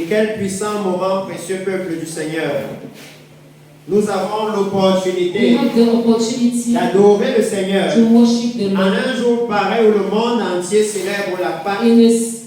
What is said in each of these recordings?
quel puissant moment, précieux peuple du Seigneur. Nous avons l'opportunité d'adorer le Seigneur en un jour pareil où le monde entier célèbre la Pâque.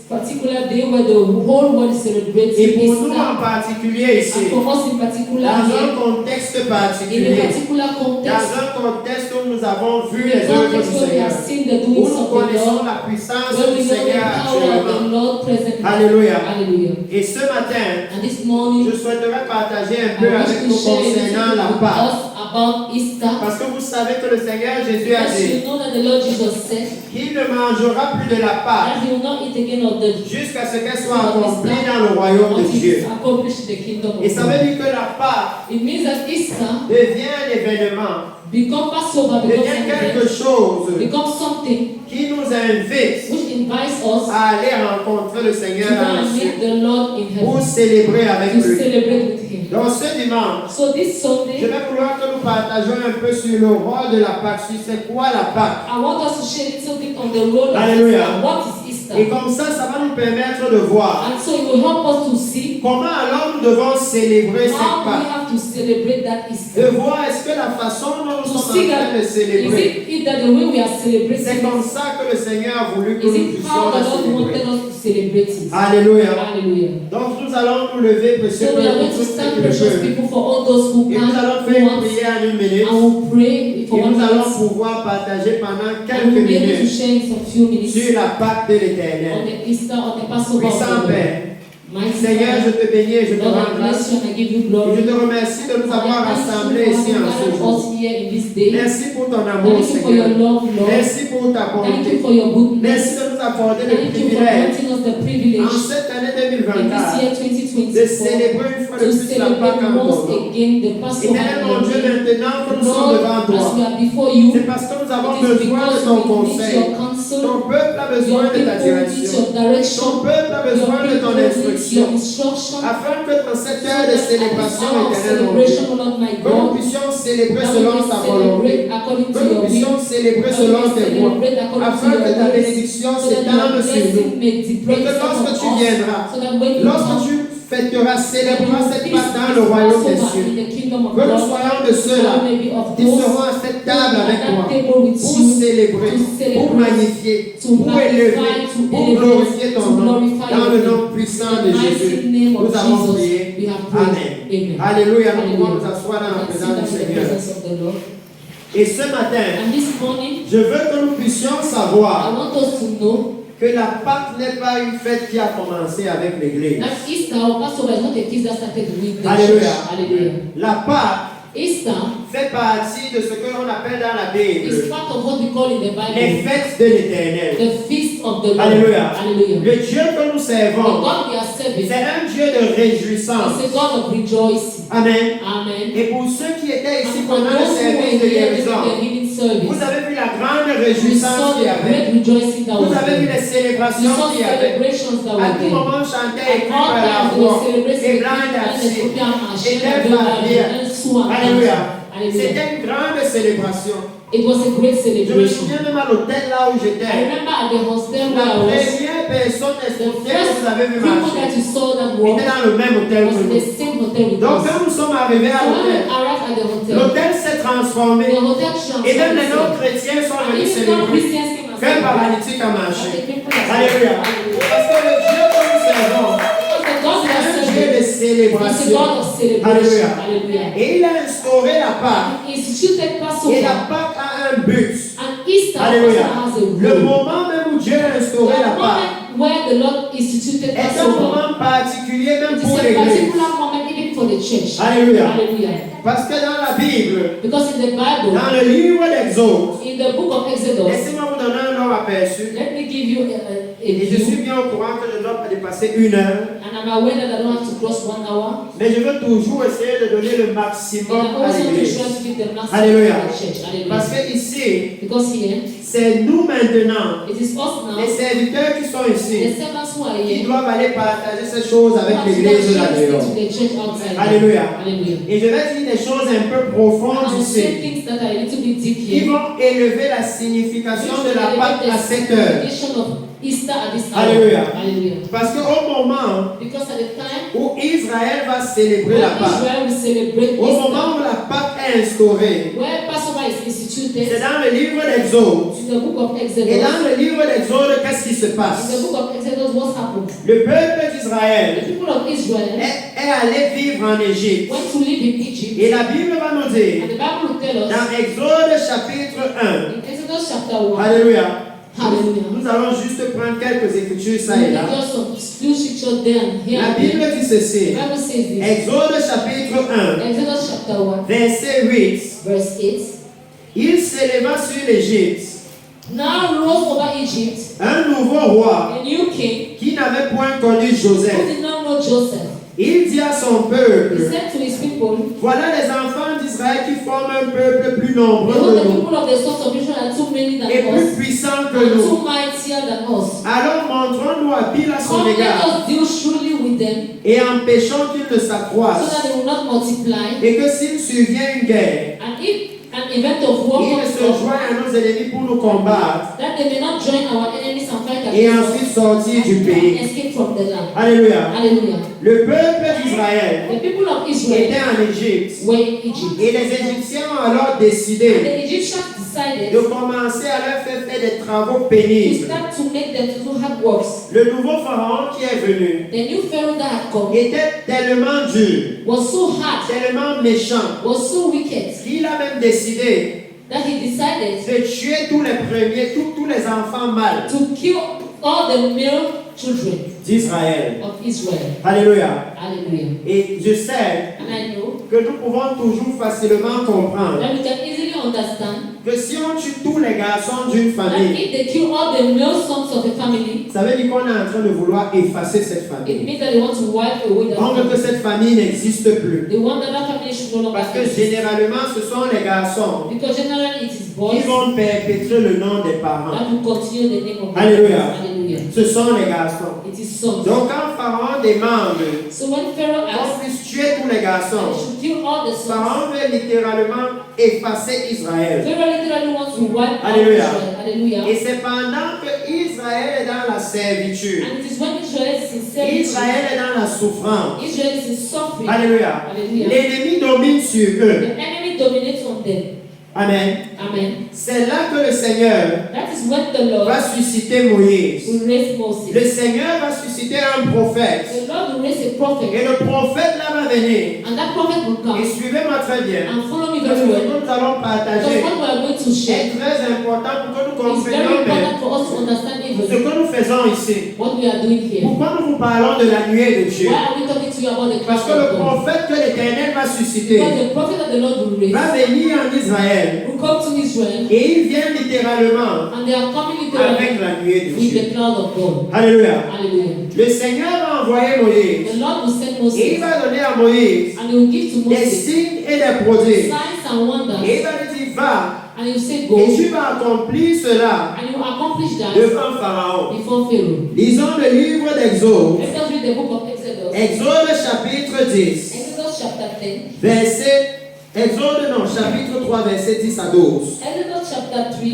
Particular day where the whole world celebrates Et pour nous Easter. en particulier ici, And for us in dans particular un here, contexte in a particulier, particular dans context, un contexte où nous avons vu in les a œuvres context du where we Seigneur, have seen the où doings nous of the connaissons Lord, la puissance where du we know Seigneur the power of the actuellement. Lord presently. Alléluia. Hallelujah. Et ce matin, And this morning, je souhaiterais partager un I peu want avec to nous share a concernant la little with Pâque. us about Easter. Parce que vous savez que le Seigneur Jésus a Because dit you know that the Lord Jesus said qu'il ne mangera plus de la Pâque that he will not eat again of the jusqu'à ce qu'elle soit accomplie dans le royaume de until it Dieu. is accomplished in the kingdom of Et ça veut God. dire que la Pâque It means that Easter devient un événement, become Passover, becomes devient an quelque event, chose becomes something qui nous invite which invites us à aller rencontrer le to Seigneur go dans and le ciel meet the Lord in pour heaven, célébrer avec to lui. celebrate with Him. Donc ce dimanche, So this je Sunday, vais vouloir que nous partagions un peu sur le rôle de la Pâque, sur c'est quoi la Pâque. I want us to share a little bit on the role of Hallelujah. Easter. What is Easter? Et comme ça va nous permettre de voir And so it will help us to see comment alors nous devons célébrer cette how we Pâque. have to celebrate that De Easter. voir est-ce que la façon dont nous To sommes see en train that de célébrer, is it that the way we are c'est celebrating comme it, ça que le Seigneur a voulu que is nous it puissions how the la Lord wanted célébrer. us to celebrate it? Alléluia. Hallelujah. Donc nous allons nous lever, précieux So we are peuple, going to tous stand, ceux qui le precious peuvent. people, for all those who Et can, nous allons who faire une want, prière en une minute. and we'll pray for Et 1 nous allons minute. pouvoir partager pendant And quelques we'll be able to minutes share in some few minutes sur la Pâque de on l'Éternel. the Easter, on the Passover of Puissant the Lord. Père, Mighty Seigneur, je God, te bénis et je te Lord, rends I bless grâce. you and I give you Et glory. je te remercie de nous avoir rassemblés ici en ce jour. us here in this day. Merci pour ton amour, Thank you for your Seigneur. love, Lord. Merci pour ta Thank you bonté. for your goodness. Merci de nous accorder le Thank you for privilège granting us the en privilege cette année in this 2024 year de 2024 célébrer une fois de to plus la Pâque celebrate en once ton nom. again the Passover. Éternel mon Dieu, again. maintenant que nous sommes Lord, devant as we toi, are before you, c'est parce que nous avons it is besoin de because ton we need conseil. your counsel. Ton peuple a besoin Your de ta people need direction. your direction. Ton peuple a Your besoin de ton people need instruction. your instruction. Afin que dans cette So heure that de at this célébration, hour of éternel mon Dieu, celebration, Lord my que nous God, puissions célébrer that we selon will ta volonté. celebrate according Que to nous your puissions will. célébrer That we selon will tes voies. celebrate according to Afin your que ta ways. bénédiction So that your s'étende sur nous. blessing may Et deploy que itself lorsque on tu us. viendras, So that when you lorsque come, tu fêteras, célébreras cette peace Pâque dans le royaume des cieux, in the kingdom of que nous God. soyons de ceux-là That we may be of qui those seront à cette table at avec that toi table with pour you, célébrer, to pour celebrate, magnifier, to pour magnify, élever, to pour elevate, glorifier ton to nom. glorify Dans your le name. nom puissant In de the mighty Jésus, name of nous avons Jesus, prié. we have prayed. Amen. Amen. Alléluia, nous pouvons Hallelujah. nous asseoir dans la Let's sit présence down du in the Seigneur. presence of the Lord. Et ce matin, And this morning, je veux que nous puissions I savoir want us to know que la Pâque n'est pas une fête qui a commencé avec l'Église. that Easter or Passover is not a feast that started with the Alléluia. church. Hallelujah. La Pâque Easter fait partie de ce que l'on appelle dans la Bible is part of what we call in the les Bible fêtes de l'Éternel. the feast of the Lord. Alléluia. Hallelujah. Le Dieu que nous The servons, God we are serving c'est un Dieu de réjouissance. is a God of rejoicing. Amen. Amen. Et pour ceux qui étaient ici And for pendant le those who were service de here during guérison, the healing service, vous avez vu la grande we réjouissance saw qu'il y the avait. great rejoicing that Vous was avez vu there. les We célébrations saw qu'il y avait. celebrations that À were tout there. moment, on chantait et At puis all par la times they were voix. celebrating Et blanc and d'acier. Ethiopian and Et Shema neuf Dola barrières. and so on. Alléluia. Hallelujah. C'était une grande célébration. It was a great Je me celebration. souviens même à l'hôtel là où I j'étais. remember at the hostel where La I was, première personne the escortée que first vous avez vu people that marcher you saw that était walked dans le même hôtel was que in the nous. same hotel with Donc us. quand nous sommes arrivés à So when we l'hôtel, arrived at the hotel, l'hôtel s'est transformé. the hotel Et même les transformed. non-chrétiens sont And venus even célébrer non-Christians came and qu'un celebrated. paralytique a And marché. the people that Alléluia. Parce que le Dieu que nous servons, because the God we are c'est un Dieu serving de is a célébration. God of celebration. Alléluia. Hallelujah. Et il a instauré la Pâque. He instituted Et Passover. la Pâque a un but. And Easter Alléluia. also has a Le role. moment même où Dieu a instauré The la Pâque moment where the Lord instituted est un Passover, moment particulier même it is pour a l'Église. particular moment even for the church. Alléluia. Hallelujah. Parce que dans la Bible, Because in the Bible, dans le livre d'Exode, in the book of Exodus, laissez-moi vous donner un nom aperçu. let me give you a Et je suis view. bien au courant que je ne dois pas dépasser 1 heure. And I'm aware that I don't have to cross 1 hour. Mais je veux toujours essayer de donner le And maximum I à also want to l'Église. try to give the maximum Hallelujah. to the church. Parce Hallelujah. que ici, Because here, c'est nous maintenant, it is us now, les serviteurs qui sont the ici, servants who are qui here, doivent aller partager ces choses who avec have to l'Église share là-dehors. to the church outside. Alléluia. Hallelujah. Et je vais dire des choses un peu profondes And I'll say ici, things that are a little bit deep qui here. vont élever la signification de la Pâque à cette heure. Easter at this hour. Alléluia. Hallelujah. Parce qu'au moment Because at the time où Israël va célébrer when la Pâque, Israel will celebrate au Easter, moment où la Pâque est instaurée, where Passover is instituted, c'est dans le livre d'Exode. in the book of Exodus, Et dans le livre d'Exode, qu'est-ce qui se in the passe? book of Exodus, what happened? Le peuple The d'Israël people of Israel est allé vivre en Égypte. went to live in Egypt, Et la Bible va nous dire, and the Bible will tell us dans Exode chapitre 1, in Exodus chapter 1, Alléluia. hallelujah, Nous allons juste prendre quelques écritures, ça we et là. read just some few scriptures there and here. La and there. Bible dit ceci. The Bible says this. Exode chapitre 1, Exodus chapter 1, verset 8. verse 8. Il s'éleva sur l'Égypte Now rose over Egypt un nouveau roi a new king qui n'avait point connu who Joseph. did not know Joseph. Il dit à son He peuple, said to his people, voilà les enfants d'Israël qui forment un peuple plus nombreux behold, que the nous people of the sons of Israel are too many than et plus us, puissants que and nous. too mightier than us. Alors montrons-nous habiles à son Come, let égard us deal shrewdly with them, et empêchons qu'ils ne so s'accroissent. that they will not multiply. Et que s'il survient une guerre, And if an event of war ils ne comes se up, joignent à nos ennemis pour nous combattre that they may not join our enemies and fight et against us, ensuite sortir du and pays. escape from the land. Alléluia. Hallelujah. Le peuple d'Israël The people of Israel était en Égypte were in Egypt. et les Égyptiens ont alors And décidé the Egyptians decided de commencer à leur faire des travaux to pénibles. start to make them to do hard works. Le nouveau pharaon qui est venu The new Pharaoh that had come était tellement dur, was so hard, tellement méchant, was so wicked, qu'il a même décidé that he decided de tuer tous les premiers, tous les enfants mâles to kill all the male children d'Israël. of Israel. Alléluia. Hallelujah. Et je sais And I know que nous pouvons toujours facilement comprendre that we can easily understand que si on tue tous les garçons d'une that famille, if they kill all the male sons of a family, ça veut dire qu'on est en train de vouloir effacer cette it famille. means that they want to wipe away that On veut que family. cette famille n'existe plus. They want that family should no longer Parce que exist. généralement, ce sont les garçons Because generally it is qui boys vont perpétrer le nom des parents. that will continue the name of Alléluia. Hallelujah. Ce sont les garçons. It is sons. Donc quand Pharaon demande So when Pharaoh qu'on asked, puisse tuer tous les they garçons, should kill all the sons. Pharaon veut littéralement effacer Israël. Pharaoh literally wants to wipe out Hallelujah. Israel. Hallelujah. Et c'est pendant que Israël est dans la servitude, And it is when Israel is in servitude, Israël est dans la souffrance. Israel is in suffering. Alléluia. Hallelujah. L'ennemi domine sur eux. The enemy dominates on them. Amen. Amen. C'est là que le Seigneur That is when the Lord va susciter Moïse. will raise Moses. Le Seigneur va susciter un prophète. The Lord will raise a prophet. Et le prophète là va venir. And that prophet will Et come. suivez-moi très bien. And follow me Parce very que ce well. que nous allons Because partager what we are going to share est très important pour que nous is very comprenions bien important for us to understand ce even que nous faisons ici. what we are doing here. Pourquoi nous vous parlons de la nuée de Dieu? Why are we talking to you about the Parce Christ que le of God? prophète que l'Éternel va susciter Because the prophet that the Lord will raise va venir en Israël will come to Israel, et il vient littéralement and they are coming literally avec la nuée de with Dieu. the cloud of God. Alléluia. Hallelujah. Le Seigneur va envoyer Moïse The Lord will send et il Moses, va donner à Moïse and he will give to des Moses signes et des prodiges. signs and wonders, Et il va lui dire, va, and he will say, et go, tu vas accomplir cela and you will accomplish that devant Pharaon. before Pharaoh. Lisons le livre d'Exode. Let us read the book of Exodus. Exode chapitre 10, Exodus chapter 10. chapitre 3, verset 10 à 12. Exodus chapter 3,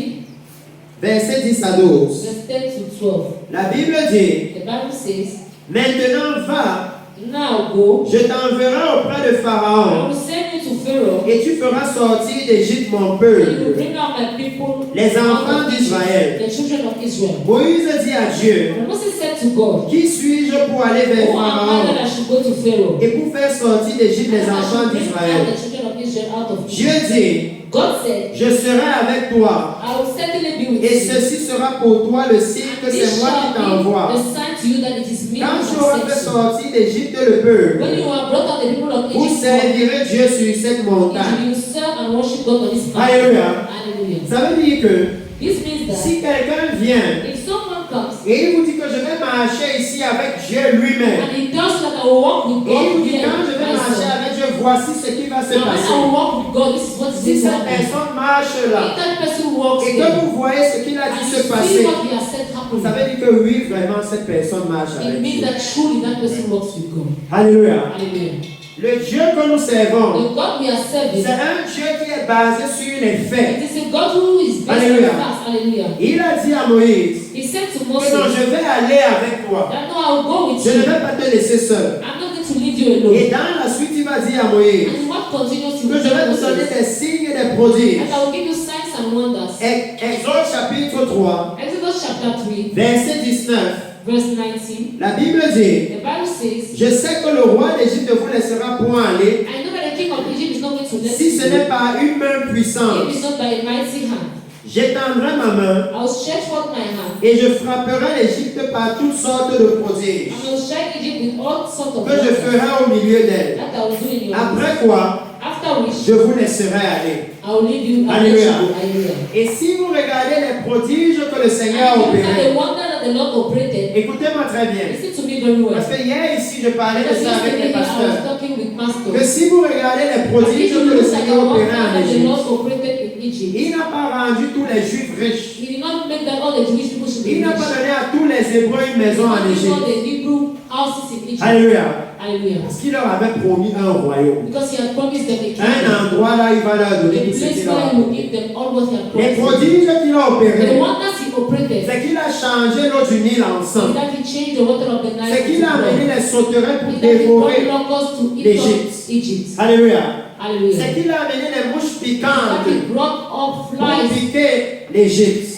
Verset 10 à 12. verse 10 to 12. La Bible dit, The Bible says, maintenant va, now go, je t'enverrai auprès de I Pharaon, will send you to Pharaoh, et tu feras sortir d'Égypte mon and you will peuple, bring out my people, les out enfants of Egypt, d'Israël. the children of Israel. Moïse dit à Dieu, And Moses said to God, qui suis-je pour aller vers who am I that Pharaon I should go to Pharaoh? et pour faire sortir d'Égypte les And I enfants should bring out d'Israël? the children of Israel out of Dieu Egypt. dit, God said, je serai avec toi, I will certainly be with et you. ceci sera pour toi le signe que This c'est moi qui shall t'envoie. be the sign to you that it is me Quand who tu auras has fait sent you. sortir d'Égypte le peuple, When you have brought out the people of vous Egypt, servirez Dieu sur cette montagne. you will serve and worship God on this mountain. Alléluia. Hallelujah. Ça veut dire que This means that si quelqu'un vient if someone comes et il vous dit que je vais marcher ici avec Dieu lui-même, and he tells you that I will walk with et il vous God dit here quand je vais marcher myself, avec Dieu, voici ce qui va se and when I passer. will walk with God, this is what is Si going to cette happen. personne marche là If that person walks et que there, vous voyez ce qu'il a and dit you se see passer, what he has said happen, ça veut dire que oui, vraiment, cette personne marche it avec means Dieu. that truly that person walks with God. Alléluia. Hallelujah. Le Dieu que nous servons, The God we are serving, c'est un Dieu qui est basé sur les faits. it is a God who is based on Hallelujah. facts. Hallelujah. Il a dit à Moïse He said to que Moses, non, je vais aller avec toi. that no, I will go with Je ne you. vais pas te laisser seul. I'm not going to leave you alone. Et dans la suite, il va dire à Moïse And what continues to que je vais te donner Moses, des signes et des prodiges. and I will give you signs and wonders. Exode chapitre 3, Exodus chapter 3, verset 19. verse 19. La Bible dit, The Bible says, je sais que le roi d'Égypte ne vous laissera point aller I know that the king of Egypt is not going to let si you ce go. n'est par une main puissante. It is not by a mighty hand. J'étendrai ma main I will stretch forth my hand, et je frapperai l'Égypte par toutes sortes de prodiges and I will strike Egypt with all sorts of que je wonders ferai au milieu d'elle. that I will do in your midst. Après quoi, After which, je vous laisserai aller. I will leave you and let Alléluia. you go. Hallelujah. Et si vous regardez les prodiges que le Seigneur a And if you look at opérés, the wonder that the Lord operated, écoutez-moi très bien. listen to me very well. Parce que hier ici, je parlais de Because ça avec yesterday les I was pasteurs. talking with Que pastors. si vous regardez les And prodiges if you que le look at the Seigneur wonder opérait en that the Égypte, Lord operated in Egypt, il n'a pas rendu tous les Juifs riches. He did not make that all the Jewish people should be Il n'a rich. pas donné à tous les Hébreux une He did maison en not give all Égypte. the Hebrew houses in Egypt. Alléluia. Hallelujah. Parce qu'il leur avait promis un royaume. Because He had promised them a Un kingdom. endroit là, il va leur A donner tout ce place qu'il leur where a He will promis. give them all what He had Les promised them. prodiges qu'il a The opérés, wonders He operated, c'est qu'il a changé l'eau du Nil en sang. that He changed the water of the Nile C'est qu'il into a amené blood. les sauterelles pour That He dévorer. brought locusts to eat l'Égypte. up Egypt. Alléluia. Hallelujah. C'est qu'il a amené les mouches That piquantes He brought up pour flies, piquer l'Égypte.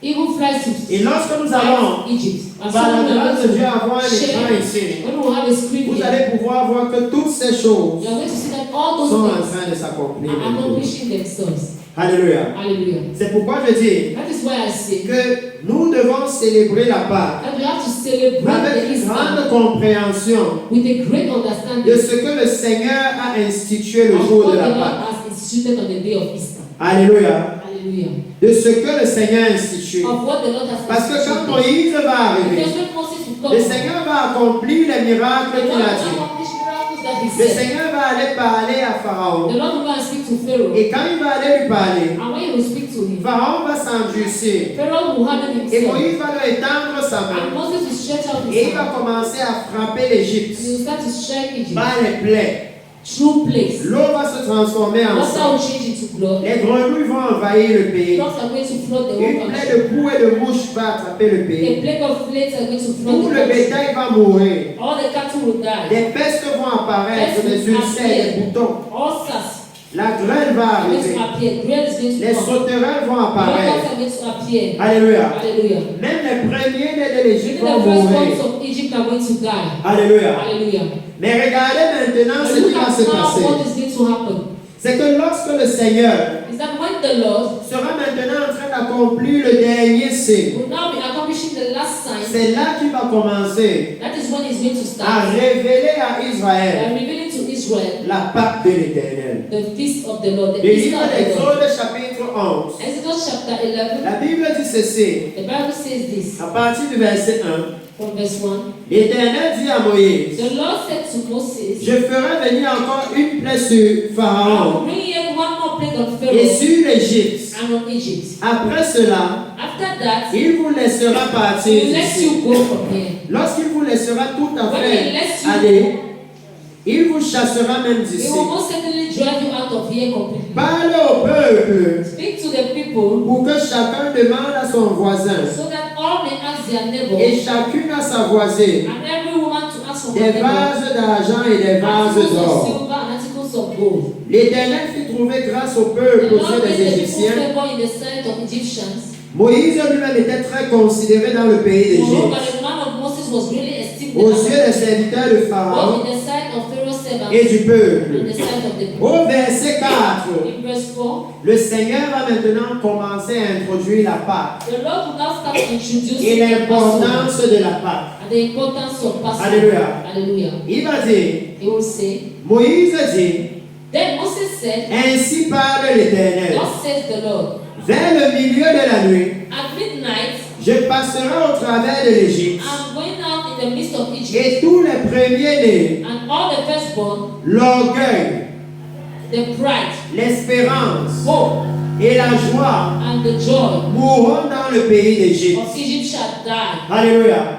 evil flies to Et lorsque nous allons, Egypt. And par la so grâce de Dieu, avoir un share. écran ici, When we have a screen vous here, allez pouvoir voir que toutes ces choses you are going to see that all sont those en things train de s'accomplir. are accomplishing themselves. Alléluia. Hallelujah. C'est pourquoi je dis That is why I say que nous devons célébrer la Pâque that we have to celebrate avec the une Easter grande compréhension with a great de understanding ce que le Seigneur a institué le of jour what de the la Lord Pâque. has instituted on the day of Easter. Alléluia. Hallelujah. De ce que le Seigneur a institué. Of what the Lord has Parce que quand instituted. Moïse va arriver, Because when Moses will come, le Seigneur va accomplir les miracles the qu'il Lord a will dit. accomplish miracles that He Le said. Seigneur va aller parler à Pharaon. The Lord will go and speak to Pharaoh. Et quand il va aller lui parler, And when He will speak to him, Pharaon va s'endurcir. Pharaoh will harden Et himself. Moïse va lui étendre sa And main. Moses will stretch out Et his il va hand. commencer à frapper He l'Égypte will start to strike Egypt. par les plaies. True place. L'eau va se transformer en Water sang. will change into blood. Les grenouilles vont envahir le pays. Frogs are going to flood the whole Une plaie country. de poux et de mouches va attraper le pays. A plague of flames are going to flood Tout the le country. bétail va mourir. All the cattle will die. Des pestes vont apparaître, des ulcères, des boutons. Ulcers La grêle va are going arriver. to appear. Grain is going to Les come. sauterelles vont Locusts apparaître. are going to appear. Alléluia. Hallelujah. Même les premiers-nés de l'Égypte Even vont the first mourir. ones of Egypt are going to die. Alléluia. Hallelujah. Mais regardez maintenant ce But qui look va at se now passer. what is going to happen. C'est que lorsque le Seigneur Is that when the Lord sera maintenant en train d'accomplir le dernier signe, will now be accomplishing the last sign, c'est là qu'il va commencer that is when He's going to à start révéler à by Israël revealing to Israel la Pâque de l'Éternel. the feast of the Lord, the Le Easter livre of the Lord. d'Exode chapitre 11. Exodus chapter 11, La Bible dit ceci, the Bible says this à partir du verset 1. from verse 1. L'Éternel dit à Moïse, The Lord said to Moses, je ferai venir encore une plaie sur I will Pharaon bring yet one more plague on et Pharaoh sur l'Égypte. and on Egypt. Après cela, After that, il vous laissera He partir will let d'ici. you go from here. Lorsqu'il vous laissera tout à When fait He lets you aller, go, il vous chassera même He d'ici. will most certainly drive you out of here completely. Parle au peuple Speak to the people pour que chacun demande à son voisin so that all may ask their neighbor et chacune à sa voisine and every woman to ask for des her neighbor vases d'argent et des vases articles of d'or. silver and articles of gold. L'Éternel fit trouver grâce au The peuple aux Lord yeux made des the people Égyptiens. favor in the sight of Egyptians. Moïse lui-même était très considéré dans le pays Moreover, d'Égypte, the man of Moses was really esteemed aux among yeux des serviteurs de Pharaon both in the sight of Pharaoh's servants et du and peuple. the sight of the people. Au verset 4, In verse 4, le Seigneur va maintenant commencer à introduire la Pâque the Lord will now start et introducing the Passover l'importance de la Pâque. and the importance of Passover. Hallelujah. Hallelujah. Il va dire, He will say, Moïse dit, then Moses said, ainsi parle l'Éternel. thus says the Lord, Vers le milieu de la nuit, at midnight, je passerai au travers de l'Égypte I'm going out in the midst of Egypt, et tous les premiers-nés, and all the firstborn, l'orgueil, the pride, l'espérance hope, et la joie and the joy mourront dans le pays d'Égypte. of Egypt shall die. Alléluia.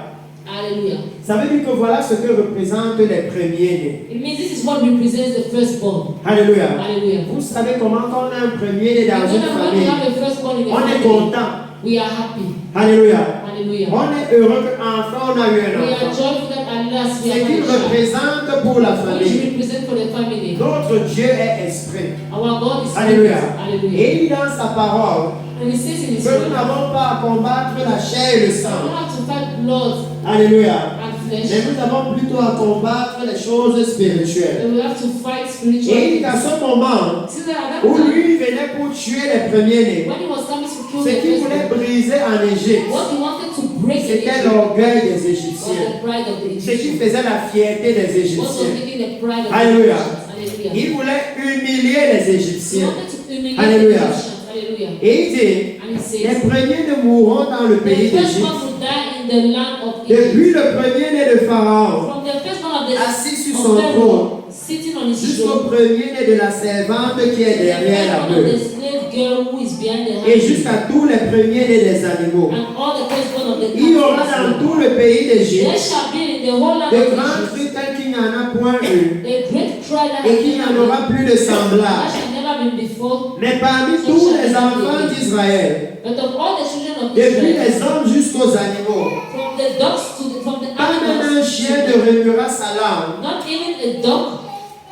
Hallelujah. Ça veut dire que voilà ce que représentent les premiers-nés. It means this is is what represents the firstborn. Alléluia. Hallelujah. Vous savez comment quand on a un premier-né dans You une know when we famille, have a firstborn in the on est family, content. we are happy. Alléluia. Hallelujah. On est heureux qu'enfin on a eu un We are enfant. joyful that at last we Ce have qu'il a child. représente pour la Which famille. represent for the family. Notre Dieu est esprit. Our God is Alléluia. spirit. Hallelujah. Et il dit dans sa parole And he says in his que word, nous n'avons pas à combattre la chair et le we sang. don't have to fight blood Alléluia. and Mais flesh. nous avons plutôt à combattre les choses spirituelles. And we have to fight spiritual Et il dit things. qu'à ce moment See that at that où time, lui venait pour tuer les premiers-nés, when he was coming to kill ce the qu'il voulait firstborn, briser en Égypte, what he wanted to break in c'était Egypt l'orgueil des was Égyptiens. the pride of the Ce qui Egyptians. faisait la fierté des What was Égyptiens. making the pride of the Alléluia. Egyptians. Hallelujah. Il voulait humilier les He Égyptiens. wanted to humiliate Alléluia. the Egyptians. Hallelujah. Et il dit, And he les says, premiers ne mourront dans le the pays first d'Égypte. one to die in the land of Egypt. Depuis le premier-né de Pharaon, From the first one of the assis sur of son Pharaoh, trône, sitting on his jusqu'au throne, premier-né de la servante qui est the derrière la first one of the bœuf, slave girl who is behind the et house, jusqu'à tous les premiers-nés des animaux. and all the firstborn of the Il y aura dans cattle. tout le pays There d'Égypte shall be in the whole land de of grands Egypt cris tels qu'il n'y en a point eu, a great cry that et has qu'il n'y en never aura been, plus de that semblable. shall never been before. Mais parmi tous les enfants d'Israël, But of all the children of depuis Israel, les hommes jusqu'aux animaux, from the dogs to from the pas même un animals, chien ne remuera sa langue, not even a dog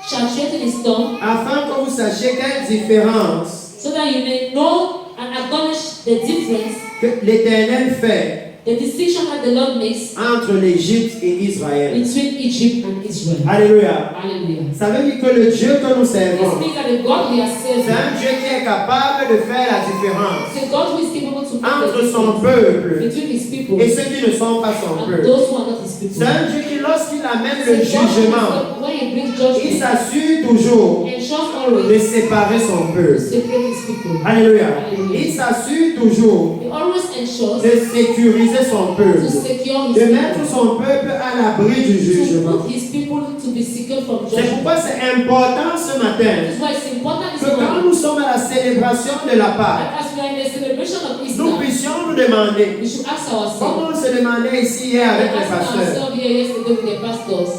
shall straighten his tongue, afin que vous sachiez quelle différence so that you may know and acknowledge the difference, que l'Éternel fait the distinction that the Lord makes entre l'Égypte et Israël. between Egypt and Israel. Alléluia. Hallelujah. Ça veut dire que le Dieu que nous This servons, means that the God we are c'est serving un Dieu qui est capable de faire la différence is a God who is capable to make the entre son difference peuple between his people et ceux qui ne sont pas son and peuple. those who are not his people. C'est un Dieu qui, lorsqu'il amène le It's a God jugement, who, when he brings il judgment, s'assure toujours ensures de always séparer son to peuple. separate his people. Alléluia. Il s'assure toujours He always ensures de sécuriser son to peuple, secure his de mettre people, son peuple à l'abri du to jugement. put his people to be secure from C'est judgment. pourquoi c'est important ce matin That's why it's important this que quand morning nous sommes à la célébration de la Pâque, that as we are in the celebration of nous Easter, puissions nous demander, we should ask comme ourselves, on se demandait ici hier avec we les asked pasteurs, ourselves here yesterday with the pastors,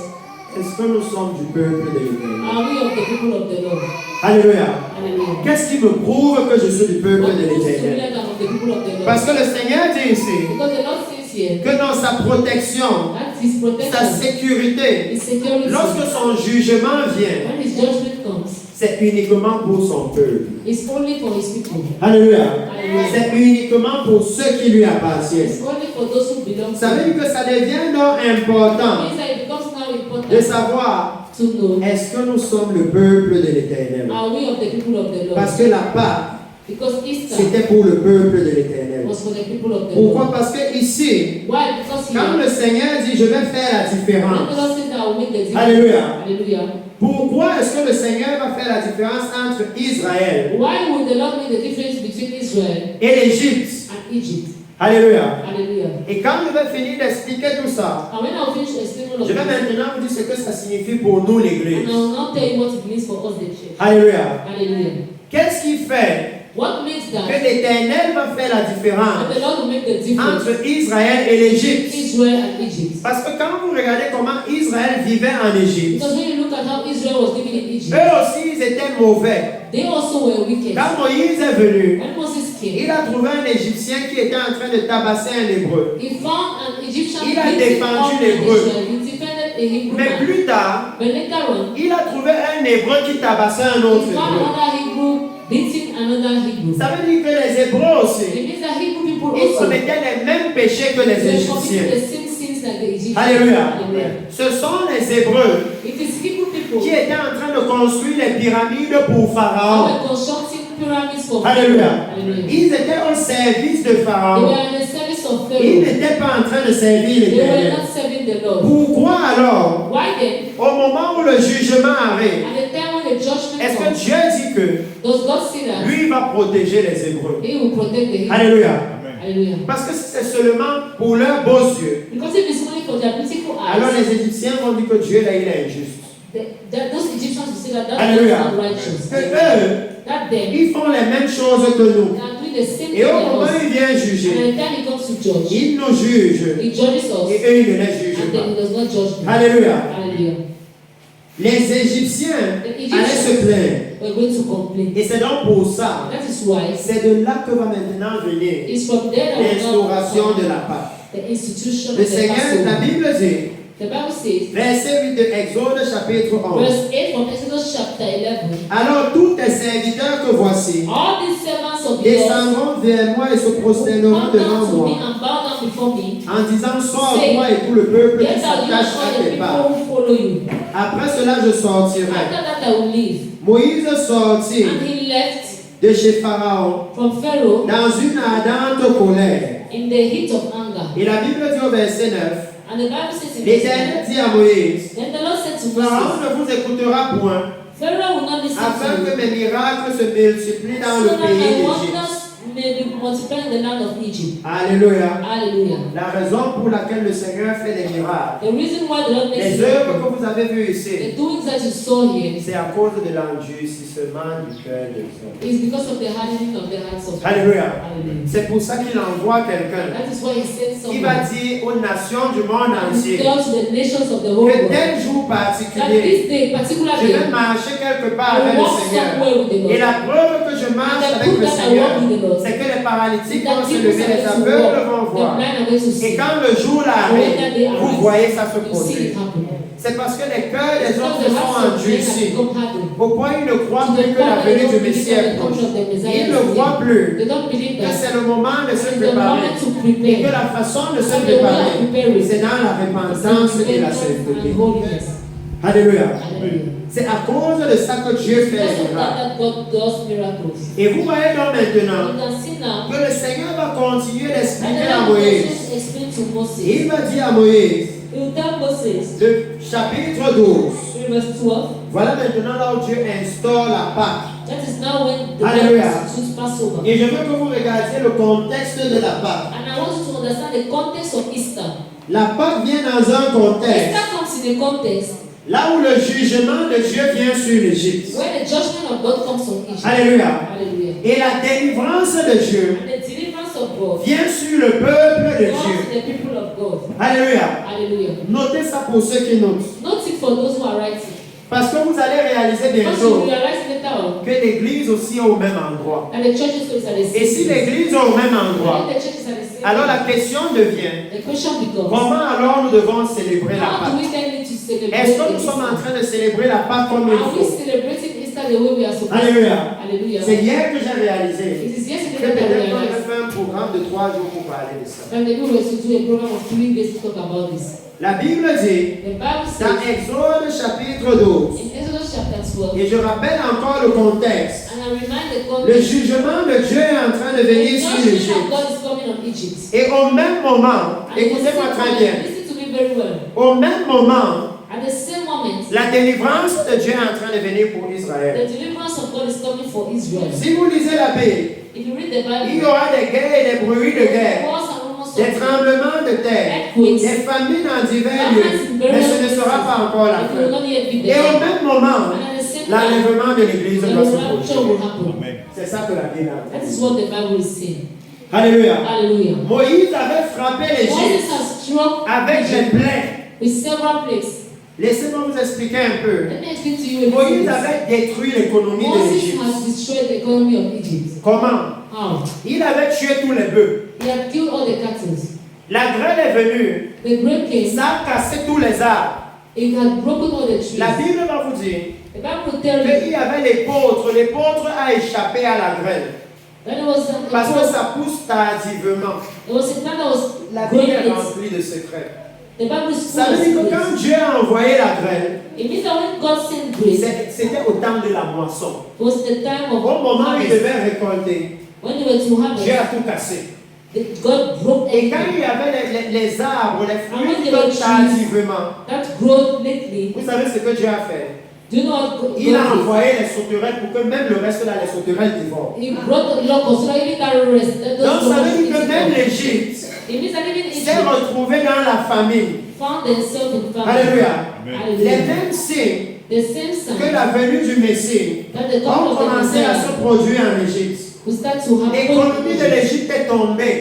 est-ce que nous sommes du peuple de l'Éternel? are we of the people of the Lord? Alléluia. Hallelujah. Qu'est-ce qui me prouve que je suis du peuple What de proves to me l'Éternel? that I'm of the people of the Lord? Parce que le Seigneur dit ici Because the Lord says here que dans sa protection, that his sa protection, sécurité, his security, lorsque son jugement vient, when his judgment comes, c'est uniquement pour son peuple. it's only for his people. Alléluia. Hallelujah. C'est uniquement pour ceux qui lui appartiennent. It's only for those who belong to Ça veut him. dire que ça devient donc It important means that it becomes now important de savoir to know, est-ce que nous sommes le peuple de l'Éternel. are we of the people of the Lord? Parce que la Pâque, Because Easter c'était pour le peuple de l'Éternel. was for the people of the Pourquoi? Lord. Parce que ici, Why? Because quand here, le Seigneur dit je vais faire la when the différence, Lord says that I will make the difference. Alléluia. Hallelujah. Pourquoi est-ce que le Seigneur va faire la différence entre Israël Why would the Lord make the difference between Israel et l'Égypte? and Egypt? Alléluia. Hallelujah. Et quand je vais finir d'expliquer tout ça, And when I finish explaining all of je vais this, maintenant vous dire ce que ça signifie pour nous l'Église. and I will now tell you what it means for us, the church. Alléluia. Hallelujah. Qu'est-ce qui fait What makes que that l'Éternel va faire la différence that the Lord will make the difference entre Israël et l'Égypte? Israel and Egypt? Parce que quand vous regardez comment Israël vivait en Égypte, Because when you look at how Israel was living in Egypt, eux aussi ils étaient mauvais. they also were wicked. Quand Moïse est venu, When Moses came, il a trouvé un Égyptien qui était en train de tabasser un Hébreu. he found an Egyptian Il a beating défendu up les an Hébreux. Israel. He defended a Hebrew Mais man. plus tard, But later on, il a trouvé un Hébreu qui tabassait un autre he found Hébreu. another Hebrew beating another Hebrew. Ça veut dire que les Hébreux aussi, It means that Hebrew people ils also commettaient les mêmes péchés que les they committed Égyptiens. the same sins like the Egyptians. Alléluia. Hallelujah. Ce sont les Hébreux It is Hebrew people qui étaient en train de construire les pyramides pour who Pharaon. were constructing pyramids for Alléluia. Hallelujah. Ils étaient au service de They Pharaon. were in the service of Ils Pharaoh. n'étaient pas en train de servir They were l'Éternel. not serving the Lord. Pourquoi alors, Why then, au moment où le jugement arrive, at the time when the judgment est-ce que comes, Dieu dit que does God say that lui va protéger les Hébreux? He will protect the Hebrew? Alléluia. Hallelujah. Parce que si c'est seulement pour leurs beaux yeux, Because if it's only for their beautiful alors eyes, les Égyptiens vont dire que Dieu là il est injuste. those Egyptians will say that that Alléluia. is not righteous. Que eux, That them, ils font les mêmes choses que nous. they are doing the same thing Et au as moment où us. il vient And juger, the time he comes to judge, il nous juge he judges us, et eux ils ne les jugent and then he pas. does not judge them. Alléluia. Hallelujah. les Égyptiens allaient se plaindre. Et c'est donc pour ça, c'est de là que va maintenant venir l'instauration de la Pâque. Le Seigneur, la Bible dit, verset 8 de Exode chapitre 11. Alors tous tes serviteurs que voici descendront vers moi et se prosterneront devant moi en disant sors toi et tout le peuple qui s'attache à tes pas. Après cela je sortirai. Moïse sortit de chez Pharaon dans une ardente colère. Et la Bible dit au verset 9, l'Éternel dit à Moïse, Pharaon ne vous écoutera point, afin que mes miracles se multiplient dans le pays d'Égypte. Alléluia. La raison pour laquelle le Seigneur fait des miracles, les œuvres que vous avez vues ici, c'est à cause de l'endurcissement du cœur des hommes. Alléluia. C'est pour ça qu'il envoie quelqu'un. Il va dire aux nations du monde entier que tel jour particulier, je vais marcher quelque part avec le Seigneur. Et la preuve que je marche avec le Seigneur, c'est que les paralytiques vont se lever, les aveugles vont voir. Et quand le jour arrive, vous voyez ça se produire. C'est parce que les cœurs des hommes se sont endurcis. Au point ils ne croient plus que la venue du Messie est proche. Ils ne croient plus que c'est le moment de se préparer. Et que la façon de se préparer, c'est dans la repentance et la sainteté. Alléluia. C'est à cause de ça que Dieu fait les miracles. Et vous voyez donc maintenant que le Seigneur va continuer d'expliquer à Moïse. Il va dire à Moïse, le chapitre 12. Voilà maintenant là où Dieu instaure la Pâque. Alléluia. Et je veux que vous regardiez le contexte de la Pâque. La Pâque vient dans un contexte là où le jugement de Dieu vient sur l'Égypte. Alléluia. Et la délivrance de Dieu vient sur le peuple de Dieu. Alléluia. Notez ça pour ceux qui notent. Parce que vous allez réaliser bientôt que l'église aussi est au même endroit. Et si l'église est au même endroit, alors la question devient, comment alors nous devons célébrer la Pâque? Est-ce que nous sommes en train de célébrer la Pâque comme il faut? Alléluia. C'est hier que j'ai réalisé que peut-être on va faire un programme de 3 jours pour parler de ça. La Bible dit dans Exode chapitre 12, et je rappelle encore le contexte, le jugement de Dieu est en train de venir sur l'Égypte. Et au même moment, écoutez-moi très bien, au même moment, la délivrance de Dieu est en train de venir pour Israël. Si vous lisez la Bible, il y aura des guerres et des bruits de guerre, des tremblements de terre, des famines en divers lieux, mais ce ne sera pas encore la fin. Et au même moment, l'enlèvement de l'Église doit se produire. C'est ça que la Bible a dit. Alléluia. Moïse avait frappé l'Égypte avec les plaies. Laissez-moi vous expliquer un peu. Moïse avait détruit l'économie de l'Égypte. Comment? Il avait tué tous les bœufs. La grêle est venue. Ça a cassé tous les arbres. La Bible va vous dire qu'il y avait l'épeautre. L'épeautre a échappé à la grêle. Parce que ça pousse tardivement. La Bible est remplie de secrets. Ça veut dire que quand Dieu a envoyé la grêle, c'était au temps de la moisson. Au moment où il devait récolter, Dieu a tout cassé. Et quand il y avait les arbres, les fruits qui tombent tardivement, vous savez ce que Dieu a fait? Il a envoyé les sauterelles pour que même le reste là, les sauterelles dévorent. Donc ça veut dire que même l'Égypte s'est retrouvée dans la famine. Alléluia. Les mêmes signes que la venue du Messie ont commencé à se produire en Égypte. L'économie de l'Égypte est tombée.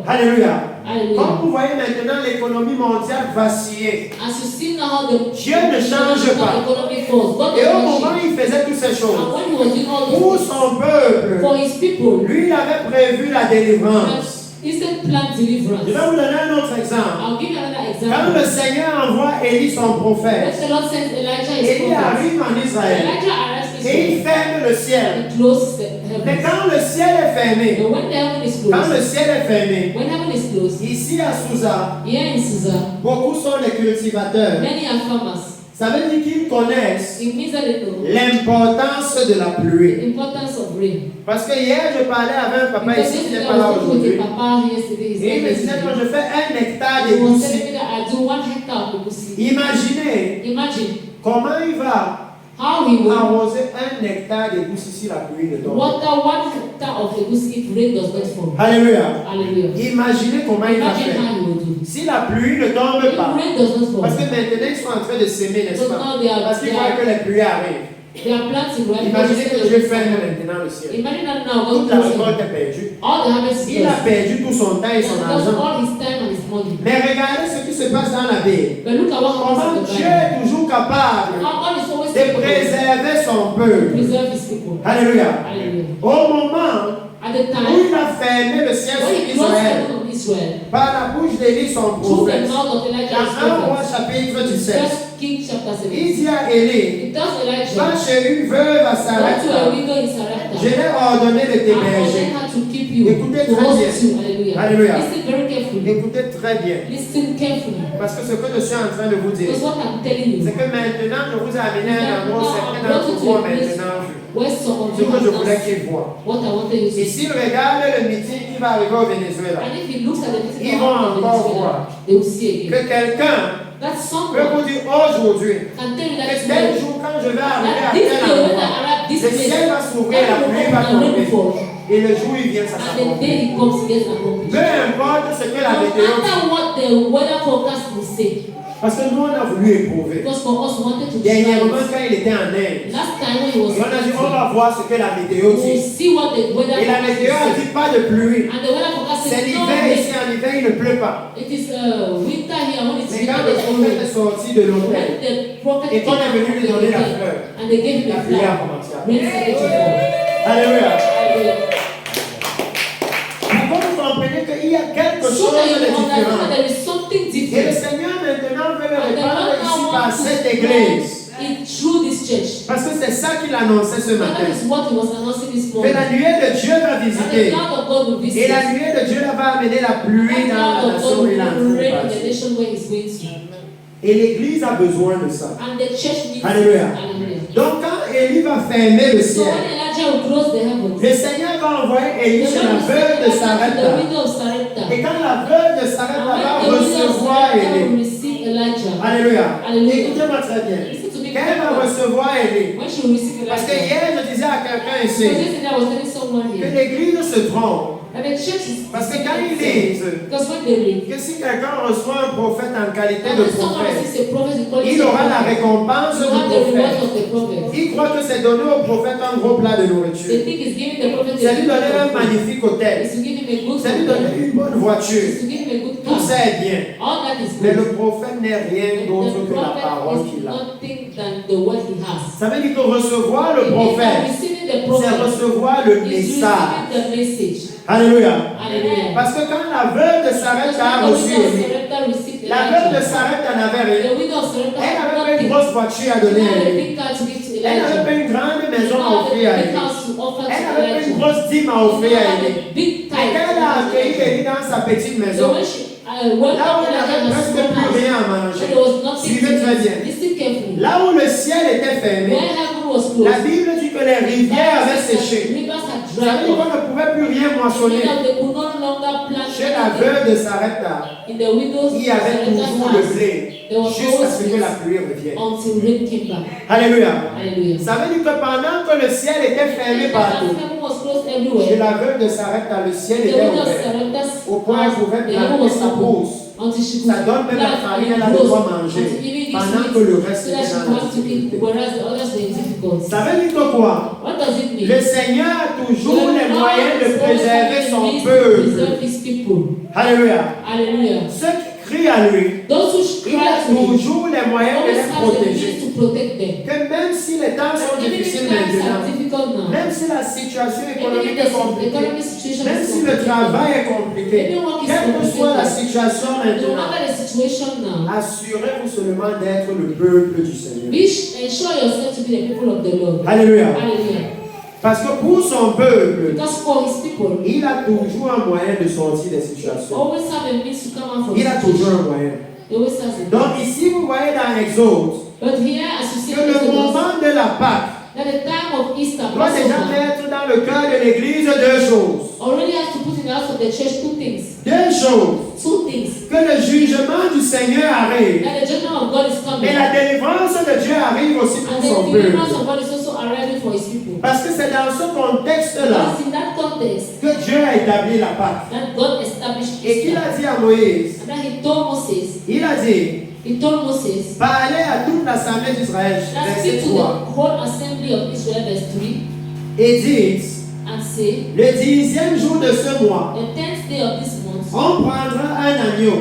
Alléluia. Comme vous voyez maintenant l'économie mondiale vaciller, As you see now the Dieu ne change pas. economic force, God Et does au not moment change. où il faisait toutes ces And choses, when he was doing all pour those things, son peuple, for his people, lui, il avait prévu la délivrance. he said plan deliverance. Je vais vous donner un autre exemple. I'll give you another Quand example. le Seigneur envoie Élie, son When prophète, the Lord sends Elijah his Élie prophet, arrive en Israël Elijah arrives et il Israel. ferme le ciel. He closes the Mais heavens. quand le ciel est fermé, But when the heaven is quand le closed, ciel est fermé, when heaven is closed, ici à Souza, here in Susa, beaucoup sont les cultivateurs. many are farmers. Ça veut dire qu'ils connaissent It means that they know l'importance de la the pluie. importance of rain. Parce que hier, je parlais avec un papa Because ici qui n'est yesterday pas I là was talking with aujourd'hui. a papa yesterday. He Et il said me disait quand yesterday, je fais 1 hectare he de was goussi, telling me that I do 1 hectare of Kusi. imaginez Imagine comment il va how he will arroser 1 hectare de goussi si la pluie ne tombe. water 1 hectare of Kusi if rain does not fall. Alléluia. Hallelujah. Imaginez comment il va Imagine faire. how he will do. Si la pluie ne tombe If pas, rain does not fall, parce que maintenant ils sont en train de s'aimer, n'est-ce because pas? now they are, Parce qu'ils voient que les pluies arrivent. they are planting right. Imaginez que Dieu ferme maintenant le ciel. Imagine that now God Toute la closes récolte est perdue. all the harvest is Il a lost. perdu tout son temps et son And lost argent. all his time and his money. Mais regardez ce qui se passe dans la Bible. But look at what happens Comment in the Dieu Bible. est toujours capable How God is always de able to préserver son peuple. preserve his people. Alléluia. Hallelujah. Au moment At the où time il a fermé le ciel when sur he closed the Israël heaven of Israel, par la bouche d'Élie, son through prophète, the mouth of Elijah his dans 1 roi prophet, chapitre 17, First King chapter il 7. dit à Élie, He tells va Elijah, chez une veuve à go to a Sarepta. widow in Je Sarepta. l'ai ordonné de I t'héberger. ordained her to keep you, Écoutez to très host bien. you. Hallelujah. Alléluia. Listen very carefully. Écoutez très bien. Listen carefully. Parce que ce que je suis en train de vous dire, Because what I'm telling you, c'est que maintenant, je vous ai amené à un endroit où certains d'entre vous ont maintenant vu. where some of Ce you que je have voulais not qu'ils voient. what I wanted you to Et see. s'il regarde le meeting qui va arriver au Venezuela, And if he looks at the Ils physical vont of encore Venezuela, voir. they will see que again. quelqu'un That peut someone vous dire aujourd'hui, can tell you que that tel today, jour quand je vais arriver à that this tel day when I endroit, arrive this le place, ciel va s'ouvrir, la pluie va and rain tomber. fall. Et le jour où il vient, ça And the s'accomplit. day he comes, he gets accomplished. Peu importe ce que la No météo dit. matter what the weather forecast will say, Parce que nous, on a voulu éprouver. because for us we wanted to try Dernièrement, it. quand il était en Inde, Last time when he was et on a dit, on fasting, va voir ce que la météo we'll dit. see what the weather Et la forecast météo a will say. dit pas de pluie. And the weather forecast C'est says no l'hiver, rain. ici en hiver, il ne pleut pas. It is winter here. When it's Mais winter, quand le there's no prophète rain. est sorti de l'hôtel, When the prophet et qu'on est venu lui donner la came, fleur, and they gave him la the pluie a flower, commencé à rain started to fall. Alléluia. Hallelujah. Pour que vous compreniez qu'il y a quelque So chose that de you understand différent. that there is something Et le different. Seigneur maintenant veut le And the répandre Lord ici now par wants cette to église. it through this church. Parce que c'est ça qu'il annonçait ce And matin. that is what he was announcing this Que morning. la nuée de Dieu va And the visiter. cloud of God will visit. Et la nuée de Dieu là va amener la pluie The dans la cloud of nation God et will l'entrée rain in the passer. nation where he's going to. Et l'église a besoin de ça. And the church needs Alléluia. it. Hallelujah. Donc quand Élie va fermer le So ciel, when Elijah will close the heavens, le Seigneur va envoyer Élie the chez la Lord will veuve de send the Sarepta. widow of Sarepta. Et quand la veuve de Sarepta And va when the widow of recevoir Sarepta will Élie, receive Elijah, Alléluia. Hallelujah. Écoutez-moi très bien. listen to me Quand elle va carefully. recevoir Élie, When she will receive parce que Elijah, hier je disais à quelqu'un because ici yesterday I was telling someone que here, l'église se trompe. and the church is Parce que quand ils disent because when they read, que si quelqu'un reçoit un prophète en qualité and de when someone prophète, receives a prophet, they call it il a aura la prophet. récompense You du have the reward prophète. of the prophet. Il croit que c'est donner au prophète un gros plat de They nourriture. think it's giving the prophet C'est a lui good donner un food. magnifique hôtel. It's to give him a good C'est lui food. donner une bonne voiture. It's to give him a good Tout car. ça est bien. All that is Mais good. le prophète n'est rien d'autre The que la parole prophet qu'il is a. nothing than the word he has. Ça veut dire que recevoir le It means that prophète, receiving the c'est prophet recevoir le is message. receiving the message. Alléluia. Hallelujah. Parce que quand la veuve de Sarepta a reçu Élie, la veuve de Sarepta n'avait rien. The widow of Sarepta Elle had n'avait pas une nothing. grosse voiture à She donner had à a Élie. big car to give to Elle n'avait Elijah. pas une grande She maison à had a offrir à big Élie. house to offer Elle to n'avait pas une Elijah. grosse dîme à She offrir à had Élie. a big Et tithe quand elle a accueilli to Élie dans sa petite Elijah. maison, So when she went là où up elle Elijah n'avait in a presque small plus house, rien à when manger, there was nothing to suivez très bien. eat, listen carefully. Là où le ciel était fermé, When heaven was la closed, Bible dit que les rivières avaient séché. rivers had Ça veut dried dire qu'on up. ne pouvait plus rien moissonner. Meaning they could no longer plant Chez la anything. veuve de Sarepta, In the widow's il y avait toujours le blé jusqu'à ce que la pluie revienne. until rain came back. Alléluia. Hallelujah. Ça veut dire que pendant que le ciel était fermé partout, Heaven was closed chez everywhere. la veuve de Sarepta, le ciel The était widow of ouvert. Sarepta's Au point où elle pouvait the heaven planter was sa open brousse. until she Ça donne même la farine, elle a de quoi manger. Pendant que le reste so that était she dans la could have to eat, difficulté. whereas the others were in difficult. Ça veut dire que quoi? What does it mean? Le Seigneur a toujours les moyens de préserver son peuple. Alléluia. Hallelujah. Ceux qui crient à lui, il a toujours les moyens de les protéger. Que même si les temps sont difficiles maintenant, même si la situation économique est compliquée, même si le travail est compliqué, quelle que soit la situation maintenant, assurez-vous seulement d'être le peuple du Seigneur. Alléluia. Parce que pour son peuple, il a toujours un moyen de sortir des situations. Il a toujours un moyen. Donc ici, vous voyez dans l'Exode que le moment de la Pâque doit déjà mettre dans le cœur de l'Église deux choses. Deux choses. Que le jugement du Seigneur arrive. Et la délivrance de Dieu arrive aussi pour son peuple. Parce que c'est dans ce contexte-là que Dieu a établi la Pâque. Et qu'il a dit à Moïse, il a dit, parlez à toute l'assemblée d'Israël, verset 3. Et dites, le 10e jour de ce mois, on prendra un agneau.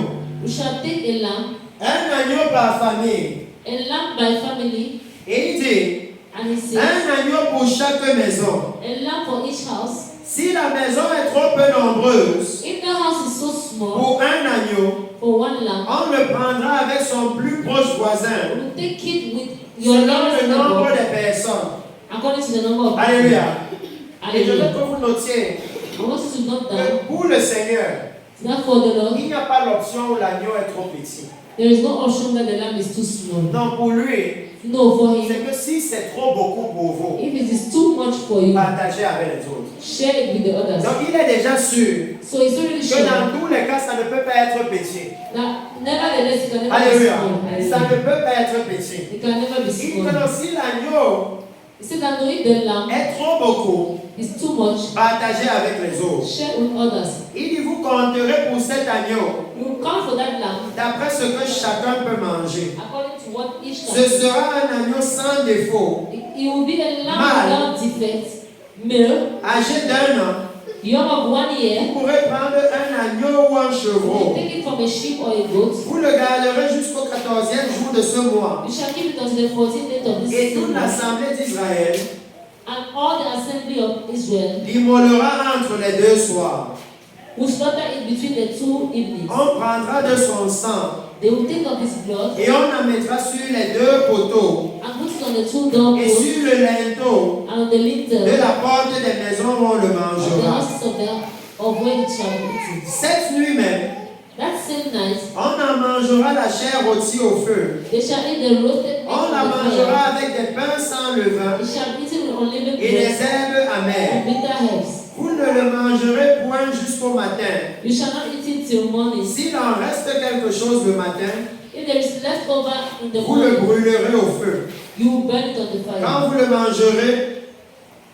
Un agneau par famille. Et il dit, un agneau pour chaque maison. Si la maison est trop peu nombreuse, pour un agneau, on le prendra avec son plus proche voisin, selon le nombre de personnes. Alléluia. Et je veux que vous notiez que pour le Seigneur, il n'y a pas l'option où l'agneau est trop petit. There is no option that the lamb is too small. Non, pour lui, no, for him, c'est que si c'est trop beaucoup pour vous, if it is too much for you, partagez avec les autres. Share it with the others. Donc il est déjà sûr so he's already que sure dans tous les cas, ça ne peut pas être petit. Nevertheless, it can never Alléluia. be small. Ça ne peut pas être petit. It can never be Il small. dit que si l'agneau est trop beaucoup, is too much, partagez avec les autres. share with others. Il dit vous compterez pour cet agneau You count for that lamb d'après ce que chacun peut manger. according to what each Ce sera un agneau sans défaut, It will be a lamb mâle, without defect, male, âgé d'1 an. young of 1 year. Vous pourrez prendre un agneau ou un You chevreau. take it from a sheep or a goat. Vous le garderez jusqu'au 14e jour de ce mois. You shall keep it until the 14th day of this Et toute season. l'assemblée d'Israël And all the assembly of Israel l'immolera entre les deux soirs. will slaughter it between the two evenings. On prendra de son sang They will take of his blood et on en mettra sur les deux poteaux and put it on the two et doorposts sur le linteau and on the lintel de la porte des maisons où on le of the mangera. houses of where it shall be eaten. Cette nuit même, That same night, on en mangera la chair rôtie au feu. they shall eat the roasted meat On la of the mangera fire. avec des pains sans levain It shall be eaten with unleavened et des bread herbes and amères. bitter herbs. Vous ne le mangerez point jusqu'au matin. You shall not eat it till morning. S'il en reste quelque chose le matin, If there is leftover in the vous le morning, brûlerez au feu. you will burn it on the fire. Quand vous le mangerez,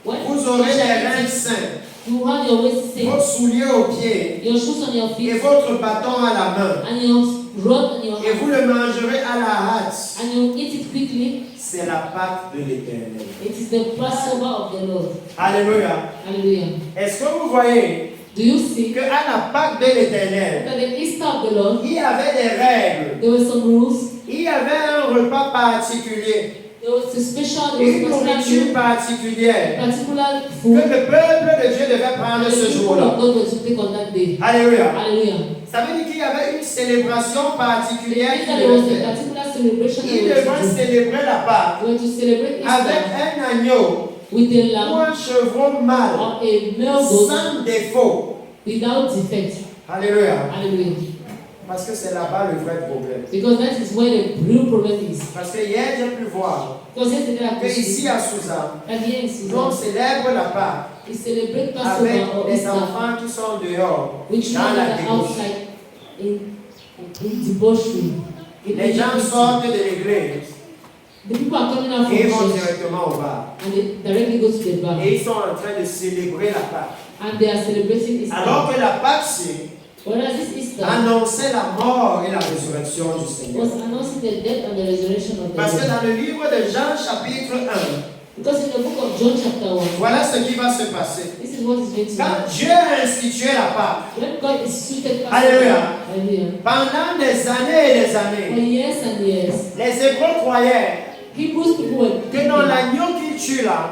When vous aurez you les shall reins eat it, sains, you have your waist safe, vos souliers aux pieds your shoes on your et feet, votre bâton à la main. and your rod on your Et vous hand, le mangerez à la hâte. and you eat it quickly. C'est la Pâque de l'Éternel. It is the Passover of the Lord. Alléluia. Hallelujah. Est-ce que vous voyez Do you see qu'à la Pâque de l'Éternel, that the Easter of the Lord, il y avait des règles, there were some rules, il y avait un repas particulier, there was a special, there une was a nourriture special particulière particular que food le peuple de Dieu devait that prendre the ce people jour-là. of God were to take on that day. Alléluia. Hallelujah. Ça veut dire qu'il y avait une célébration It particulière means qu'il that there was devait a faire. particular celebration that Il they were devait to do. célébrer la Pâque They were to celebrate avec Easter un agneau with a ou lamb un chevreau mâle or a male goat sans défaut. without defect. Alléluia. Hallelujah. Parce que c'est là-bas le vrai problème. Because that is where the real problem is. Parce que hier, j'ai pu voir Because yesterday I que could see ici à Sousa, that here in on Sudan, célèbre la Pâque we celebrate avec Passover or les Easter, enfants qui sont dehors, which dans means la that débauche. outside in debauchery. Les gens sortent de l'église The people are coming out from et vont church directement au bar. and they directly go to the bar Et ils sont en train de célébrer la Pâque. and they are celebrating Easter. Alors que la Pâque, c'est Whereas this Easter annoncer la mort et la résurrection du Seigneur. was announcing the death and the resurrection of the Parce que Lord. dans le livre de Jean chapitre 1, Because in the book of John chapter 1. Voilà ce qui va se passer. This is what is going to Quand happen. Dieu a institué la Pâque, When God instituted Passover, Alléluia. hallelujah, pendant des années et des for années, years and years, les Hébreux croyaient Hebrews people were que dans l'agneau qu'ils tuent là,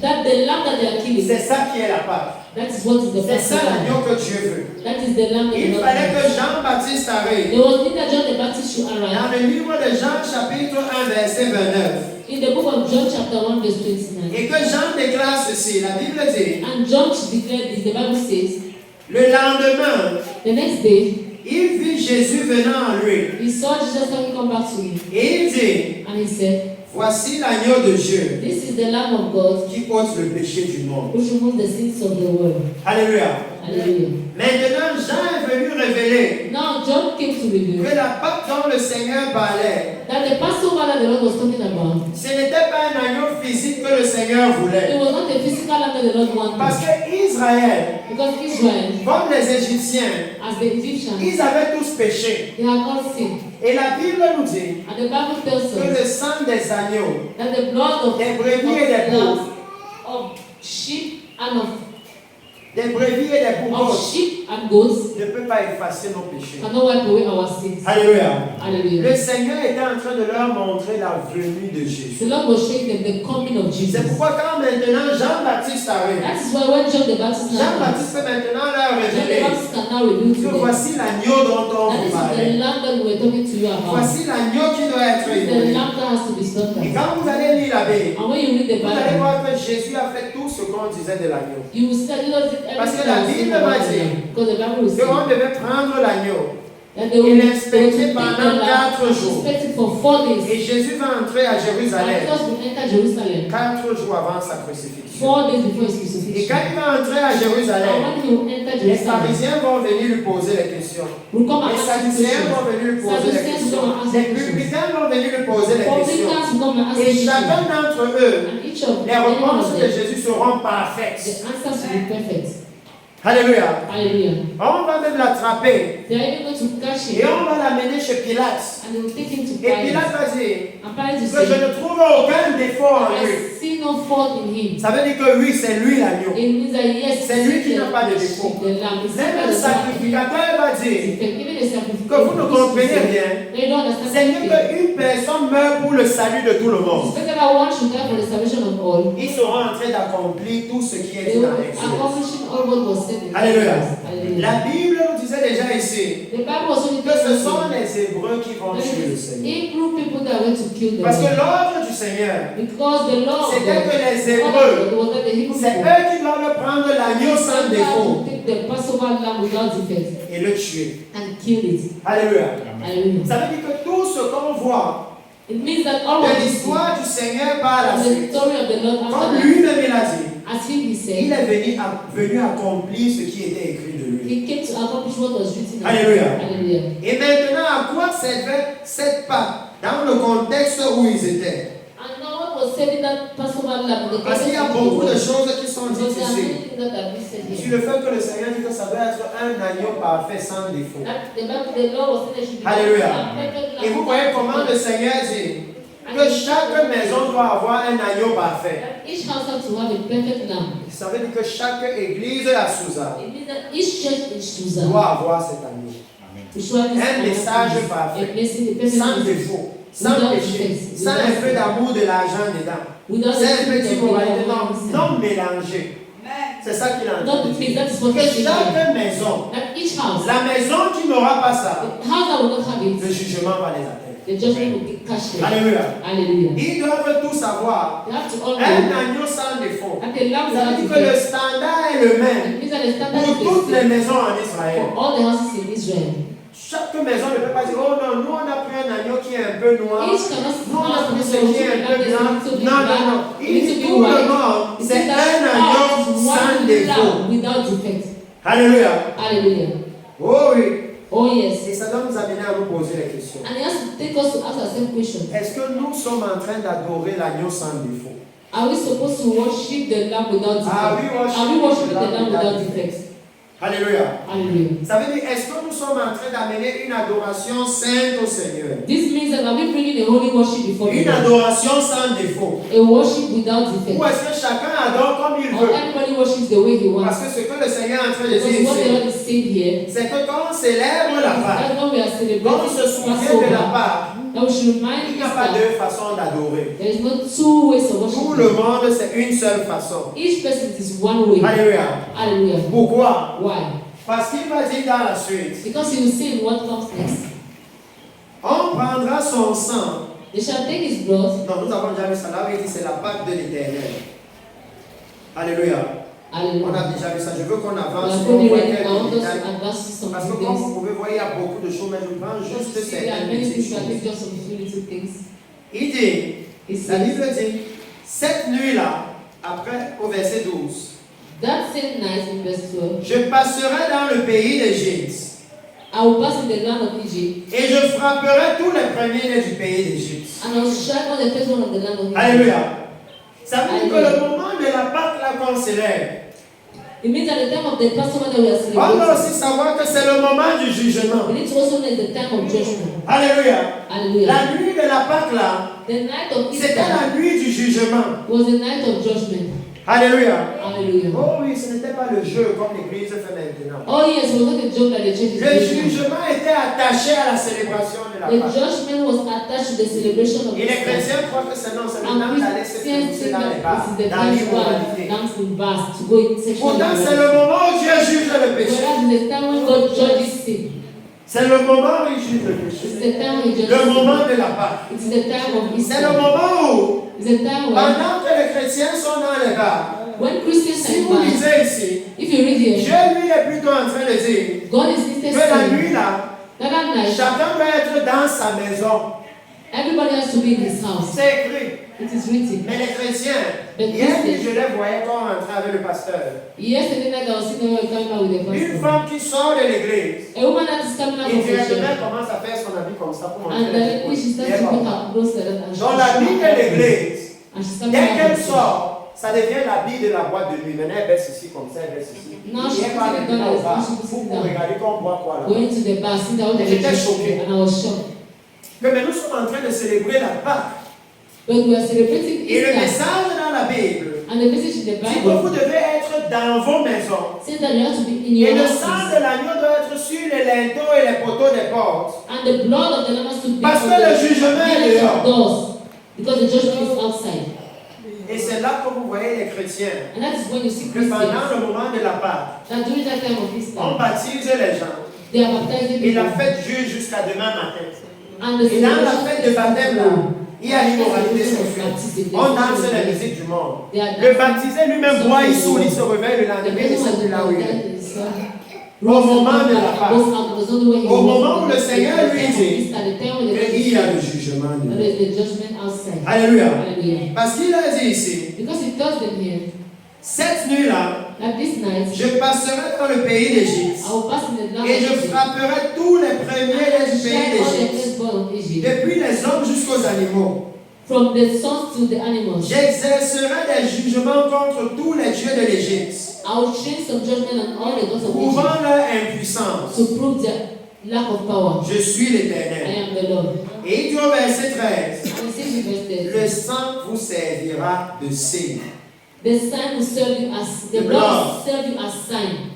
that the lamb that they are killing, c'est ça qui est la Pâque. that is what is the C'est ça Passover. l'agneau que Dieu veut. That is the lamb that Il the Lord fallait que wants. Jean-Baptiste arrive. There was need that John the Baptist should Dans arrive. le livre de Jean, chapitre 1, verset 29. In the book of John chapter 1 verse 29. Et que Jean déclare ceci, la Bible dit, And John declared this, the Bible says, le lendemain, the next day, il vit Jésus venant à lui. he saw Jesus coming come back to him. Et il dit, And he said, voici l'agneau de Dieu this is the Lamb of God qui ôte le péché du monde. which removes the sins of the world. Alléluia. Hallelujah. Maintenant, Jean est venu révéler Now John came to reveal que la Pâque dont le Seigneur parlait, that the Passover that the Lord was talking about, ce n'était pas un agneau physique que le Seigneur it voulait. was not a physical lamb that the Lord Parce wanted. que Israël, Because Israel, comme les Égyptiens, as the Egyptians, ils avaient tous péché. they had all sinned. Et la Bible nous dit And the Bible tells que us le sang des agneaux, that the blood of des brebis et des lambs, boucs, of sheep and des brebis et des boucs of sheep and goats ne peut pas effacer nos péchés. cannot wipe away our sins. Alléluia. Hallelujah. Le Seigneur était en train de leur montrer la venue de Jésus. The Lord was showing them the coming of Jesus. C'est pourquoi quand maintenant Jean-Baptiste arrive, That is why when John the Baptist now comes, Jean-Baptiste peut maintenant leur John the révéler Baptist can now reveal to que them voici l'agneau dont on that vous this is the parlait. lamb that we were talking to you about. Voici l'agneau qui doit être This is the immolé. lamb that has to be Et slaughtered. quand vous allez lire la Bible, And when you read the vous allez Bible, voir que Jésus a fait tout ce qu'on disait de l'agneau. you will see that Jesus did Parce que everything la that was Bible said about m'a the dit lamb. Because the Bible will say Qu'on devait prendre l'agneau that they will et take l'inspecter the pendant lamb 4 and jours. inspect it for 4 days. Et Jésus va entrer à And Jérusalem Jesus will enter Jerusalem 4 jours avant sa crucifixion. 4 days before his Et crucifixion. quand il va entrer à And Jérusalem, when he will enter les Jerusalem, pharisiens vont venir lui poser des questions. we'll come and Les ask him sadducéens questions. vont venir lui poser des Sadducees will questions. come and ask Les him questions. publicains vont venir lui poser des questions. Publicans will come and ask Et him chacun questions. d'entre eux, And each of les any one réponses of de them, Jésus seront the parfaites. answers will be perfect. Alléluia. Hallelujah. On va même l'attraper They are even going to catch et him on va l'amener chez Pilate. and they will take him to Et Pilate Pilate. va dire And Pilate will que je say, ne trouve aucun défaut en lui. I see no fault in him. Ça veut dire que oui, c'est lui l'agneau. It means that yes, C'est lui qui n'a pas de défaut. the lamb. It's Même not le the lamb. sacrificateur va dire Even the sacrifice. que vous ne comprenez rien. They don't understand C'est mieux anything. qu'une personne meure pour le salut de tout le It's monde. better that one should die for the salvation of all. Ils seront en train d'accomplir tout ce qui est They dit will dans l'Exode. accomplishing all what was said in Alléluia. Hallelujah. La Bible nous disait déjà ici The Bible also que ce sont les Hébreux qui vont tuer le Seigneur. Hebrew people that went to kill the Parce que Lord. l'ordre du Seigneur, Because the law of c'était que God les Hébreux, was that the Hebrew c'est people eux qui doivent prendre l'agneau sans défaut to take the Passover lamb without defect et le tuer. and kill it. Alléluia. Hallelujah. Ça veut dire que tout ce qu'on voit It means that all of de this l'histoire du Seigneur par la from the suite, story of the Lord comme after that, lui-même il a dit, as he said, il est venu accomplir ce qui était écrit de lui. he came to accomplish what was written. Alléluia. Hallelujah. Et maintenant, à quoi servait cette Pâque dans le contexte où ils étaient? And now what was said in that Passover lamb, the Parce qu'il y a beaucoup de choses qui sont Because dites there are ici. many things that have been said Sur here. le fait que le Seigneur dit que ça doit être un agneau parfait sans défaut. That the Bible, the Lord was saying there should be Alléluia. a perfect lamb Et vous voyez comment le Seigneur dit que chaque maison doit avoir un agneau parfait. that each house has to have a perfect lamb. Ça veut dire que chaque église à Sousa It means that each church in Susa doit avoir cet agneau. Un message parfait, sans défaut, sans péché, sans un peu d'amour de l'argent dedans, sans un petit moralité, non mélangé. C'est ça qu'il a Not entendu. the things, that is what Que he said. chaque maison, That each house, la maison qui n'aura pas ça, the house that will not have le it, jugement va les atteindre. the judgment will be cashed them. Alléluia. Hallelujah. Ils doivent tous savoir They have to all un know agneau sans défaut. that the lamb Ça that veut is dire que le there. standard est le même It means that the standard pour is toutes the les same maisons en Israël. for all the houses in Israel. Chaque maison ne peut pas dire, oh non, nous on a pris un agneau qui est un peu noir. Each cannot Nous on a pris ce qui est un peu blanc. to be Non, non, black, non. it Il needs dit to be tout le white. monde, It c'est says that un agneau all is sans one défaut. lamb without defect. Alléluia. Hallelujah. Oh oui. Oh yes. Et ça doit nous amener à nous poser la question. And he has to take us to ask ourselves questions. Est-ce que nous sommes en train d'adorer l'agneau sans défaut? Are we supposed to worship the lamb without defect? Are we worshiping Are we worshiping the the lamb lamb without without defect? Alléluia. Hallelujah. Ça veut dire, est-ce que nous sommes en train d'amener une adoration sainte au Seigneur? This means that we bringing a holy worship before Une God. adoration sans défaut. A worship without Ou defect. est-ce que chacun adore comme il Or veut? everybody worships the way he wants. Parce que ce que le Seigneur est en train de Because dire what the ici, Lord is saying here, c'est que quand on célèbre la Pâque, that when we are quand on celebrating se souvient de la Passover, Pâque, that we should remind il n'y a us pas that deux façons d'adorer. there is not two ways of Tout le worshiping. monde, c'est une seule façon. Each person is one way. Alléluia. Hallelujah. Pourquoi? Why? Parce qu'il va dire dans la suite, Because he will say in what comes next. on prendra son sang. They shall take his blood. Non, nous avons déjà vu ça là, il dit c'est la Pâque de l'Éternel. Alléluia. On Hallelujah. a déjà vu ça. Je veux qu'on We avance. are On going voit ready. I quelques want us détails. to advance to some Parce que few comme things. vous pouvez voir, il y a beaucoup de choses, mais je prends juste Because there are certaines many petites things, but I choses. think just some few little things. Il dit, He la Bible says, dit, cette nuit-là, après au verset 12, that same night in verse 12, je passerai dans le pays d'Égypte I will pass in the land of Egypt, et je frapperai tous les premiers-nés du pays d'Égypte. and I will strike all the first one of the land of Egypt. Alléluia. Ça veut dire que Alléluia. le moment de la Pâque là qu'on célèbre, It means at the time of the Passover that we are on doit celebrating, aussi savoir que c'est le moment du jugement. we need to also know it's the time of judgment. Alléluia. Hallelujah. La nuit de la Pâque là, The night of c'était Easter la nuit du jugement. was the night of judgment. Alléluia. Hallelujah. Oh oui, ce n'était pas le jeu comme l'Église fait maintenant. Oh yes, it was not a joke that the church is Le doing. jugement était attaché à la célébration de la The Pâque. judgment was attached to the celebration of Et les Easter. chrétiens croient que c'est non, c'est le And temps d'aller se Christians prononcer think dans les that bars, this is the dans time to go l'immoralité. and dance in bars, to go in sexual Pourtant, c'est le immorality. moment où Dieu juge le péché. Whereas it's the time when God judges sin. C'est le moment où il juge le It's péché. the time when he Le judges moment sin. de la Pâque. It's the time of C'est le Easter. moment où, It's the time when pendant que les chrétiens sont dans les bars, Christians si are in vous bars, lisez ici, if you read Dieu here, lui est plutôt en train de dire God is instead que la saying nuit là, that at night, chacun doit être dans sa maison. everybody has to be in his house. C'est écrit. It is written. Mais les chrétiens, But hier Christians, je les voyais quand on rentrait avec le pasteur. yesterday night I was sitting there coming out with the Une pastor. femme qui sort de l'église. A woman that is coming out Et of the directement church. commence à faire son habit comme ça pour montrer And les directly she épaules. starts to make her clothes like that and Dans la vie de l'église, and she's coming dès out qu'elle of the church. sort, ça devient l'habit de la boîte de nuit. Maintenant, elle baisse ici comme ça, elle baisse ici. Non, Et je elle va suis maintenant au bar je suis pour regarder qu'on boit quoi là. Going to the bar, sit down in the J'étais church, choqué. and I was shocked. Mais nous sommes en train de célébrer la Pâque. But we are celebrating Et le Easter, message dans la Bible and the message in the dit que vous Bible devez être dans vos maisons. says that you have to be in Et your le sang houses, de l'agneau doit être sur les linteaux et les poteaux des portes. and the blood of the lamb has to be Parce on que le the jugement est pillars dehors. of doors, because the judgment is outside. Et c'est là que vous voyez les chrétiens. And that is when you see Que pendant Christians le moment de la Pâque, that during that time of on Easter, baptise les gens. they are baptizing Et la people. fête dure jusqu'à demain matin. And the Et dans la celebration fête de baptême, là, il y a l'immoralité sexuelle. On danse the la musique du monde. Le baptisé lui-même boit, il saoule, il se réveille le lendemain, il ne sait plus là où il est. Au moment de la Pâque, au moment où le Seigneur lui dit qu'il y a le jugement de Dieu. Alléluia. Parce qu'il a dit ici, Because it tells them here cette nuit-là, that this night je passerai dans le pays d'Égypte I will pass in the land et of je Egypt, frapperai tous les and premiers I will du pays strike all the d'Égypte, firstborn of Egypt, depuis les hommes jusqu'aux animaux. from the sons to the animals. J'exercerai des jugements contre tous les dieux de l'Égypte, I will train some judgment on all the gods of Egypt prouvant leur impuissance. to prove their lack of power. Je suis I l'Éternel. am the Lord. Et il dit au verset 13, And it says in verse 13, le sang vous servira de signe. the sign will serve you as the The blood blood. will serve you as sign.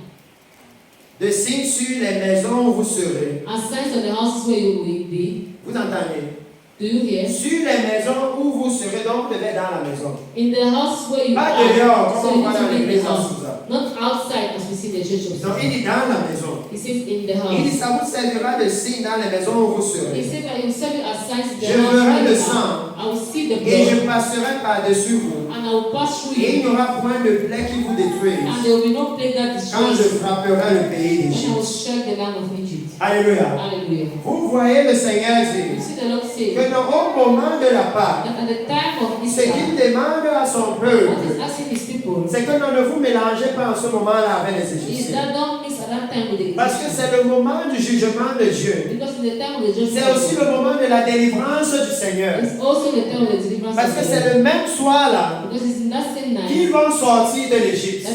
De signe sur les maisons où vous serez. As signs on the houses where you will be. Vous entendez? Do you hear? Sur les maisons où vous serez, donc vous devez être dans la maison. In the house where you Pas are. dehors, So comme on you voit need dans to be in l'église the en house. Sousa. Not outside as we see in the church of Donc il dit dans la maison. He says in the Il dit house. ça vous servira de signe dans les maisons où vous He serez. says that he will serve you as signs in the Je house verrai where le you sang. are. I will see the Et je blood. passerai par-dessus vous. And I will pass through Et il n'y you. aura point de plaie qui vous détruise. And there will be no plague that Quand destroys je you. frapperai le pays And I will d'Égypte. strike the land of Egypt. Alléluia. Hallelujah. Vous voyez le Seigneur You dire see the Lord say que au moment de la Pâque, that at the time of ce Easter, qu'il demande à son peuple, what he's asking his people c'est que non, ne vous mélangez pas en ce moment-là avec les is Égyptiens. that don't mix at that time with the Parce que Egyptians. c'est le moment du jugement de Dieu. Because in the time of the C'est judgment, aussi le moment de la délivrance du Seigneur. it's also the time of the deliverance Parce of que the c'est Lord. le même soir-là Because it's in that same qu'il night vont sortir de l'Égypte,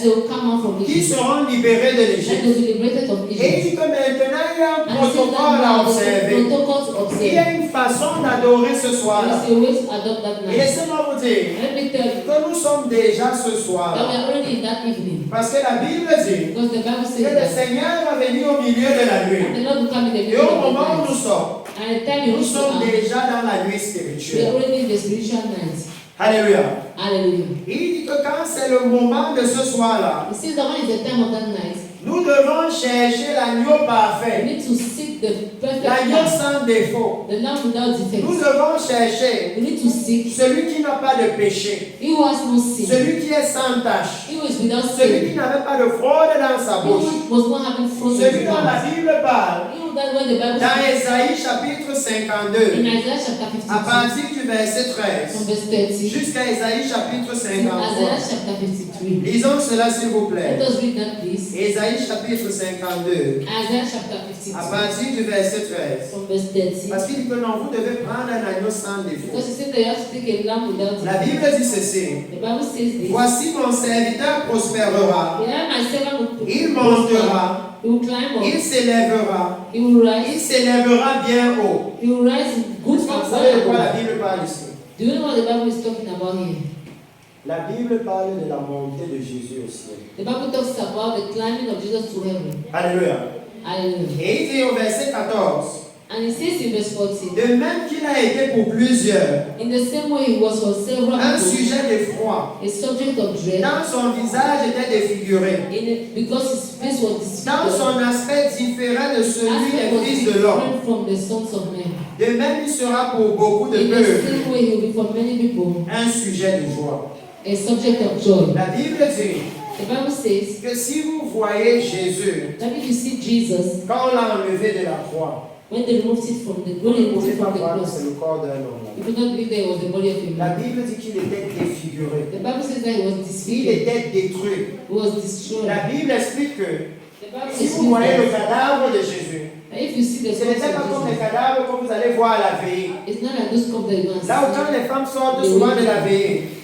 qui seront libérés de l'Égypte. Et il dit que maintenant il y a un protocole à observer. Il y a une façon d'adorer ce soir-là. Et laissez-moi vous dire que nous sommes déjà ce soir-là. Parce que la Bible dit que le Seigneur va venir au milieu de la nuit. Et au moment où nous sommes déjà dans la nuit spirituelle. Alléluia. Il dit que quand c'est le moment de ce soir-là, nous devons chercher l'agneau parfait, l'agneau sans défaut. Nous devons chercher celui qui n'a pas de péché, celui qui est sans tache, celui qui n'avait pas de fraude dans sa bouche, celui dont la Bible parle. Dans Ésaïe chapitre 52, à partir du verset 13 jusqu'à Ésaïe chapitre 53. Lisons cela s'il vous plaît. Ésaïe chapitre 52, à partir du verset 13. Parce qu'il dit que non, vous devez prendre un agneau sans défaut. La Bible dit ceci: voici mon serviteur prospérera, il montera, il s'élèvera, il s'élèvera bien haut. Vous savez de quoi la Bible parle ici? Do you know what the Bible is talking about here? La Bible parle de la montée de Jésus au ciel. The Bible talks about the climbing of Jesus to heaven. Alléluia. Hallelujah. Et il dit au verset 14, and it says in verse 14, de même qu'il a été pour plusieurs in the same way he was for several un people, sujet d'effroi, a subject of dread, dans son visage était défiguré, because his face was dans disfigured, son aspect différent de celui des fils de l'homme. different from the sons of men. De même, il sera pour beaucoup de In the peuples same way he will be for many people un sujet de joie. a subject of joy. La Bible dit The Bible says que si vous voyez Jésus, that if you see Jesus, quand on l'a enlevé de la croix, when they removed it from the vous when ne they removed pouvez it pas from the voir que cross, c'est le corps d'un homme. you could not believe that it was the body of a La man. Bible dit qu'il était défiguré. The Bible says that he was Il disfigured, était détruit. he was destroyed. La Bible explique que The Bible si says vous voyez le cadavre de Jésus, that if you see the ce corpse n'était pas of comme les Jesus, cadavres que vous allez voir à la veillée. it's not like those cups that you can Là où quand see. les femmes sortent souvent de la veillée,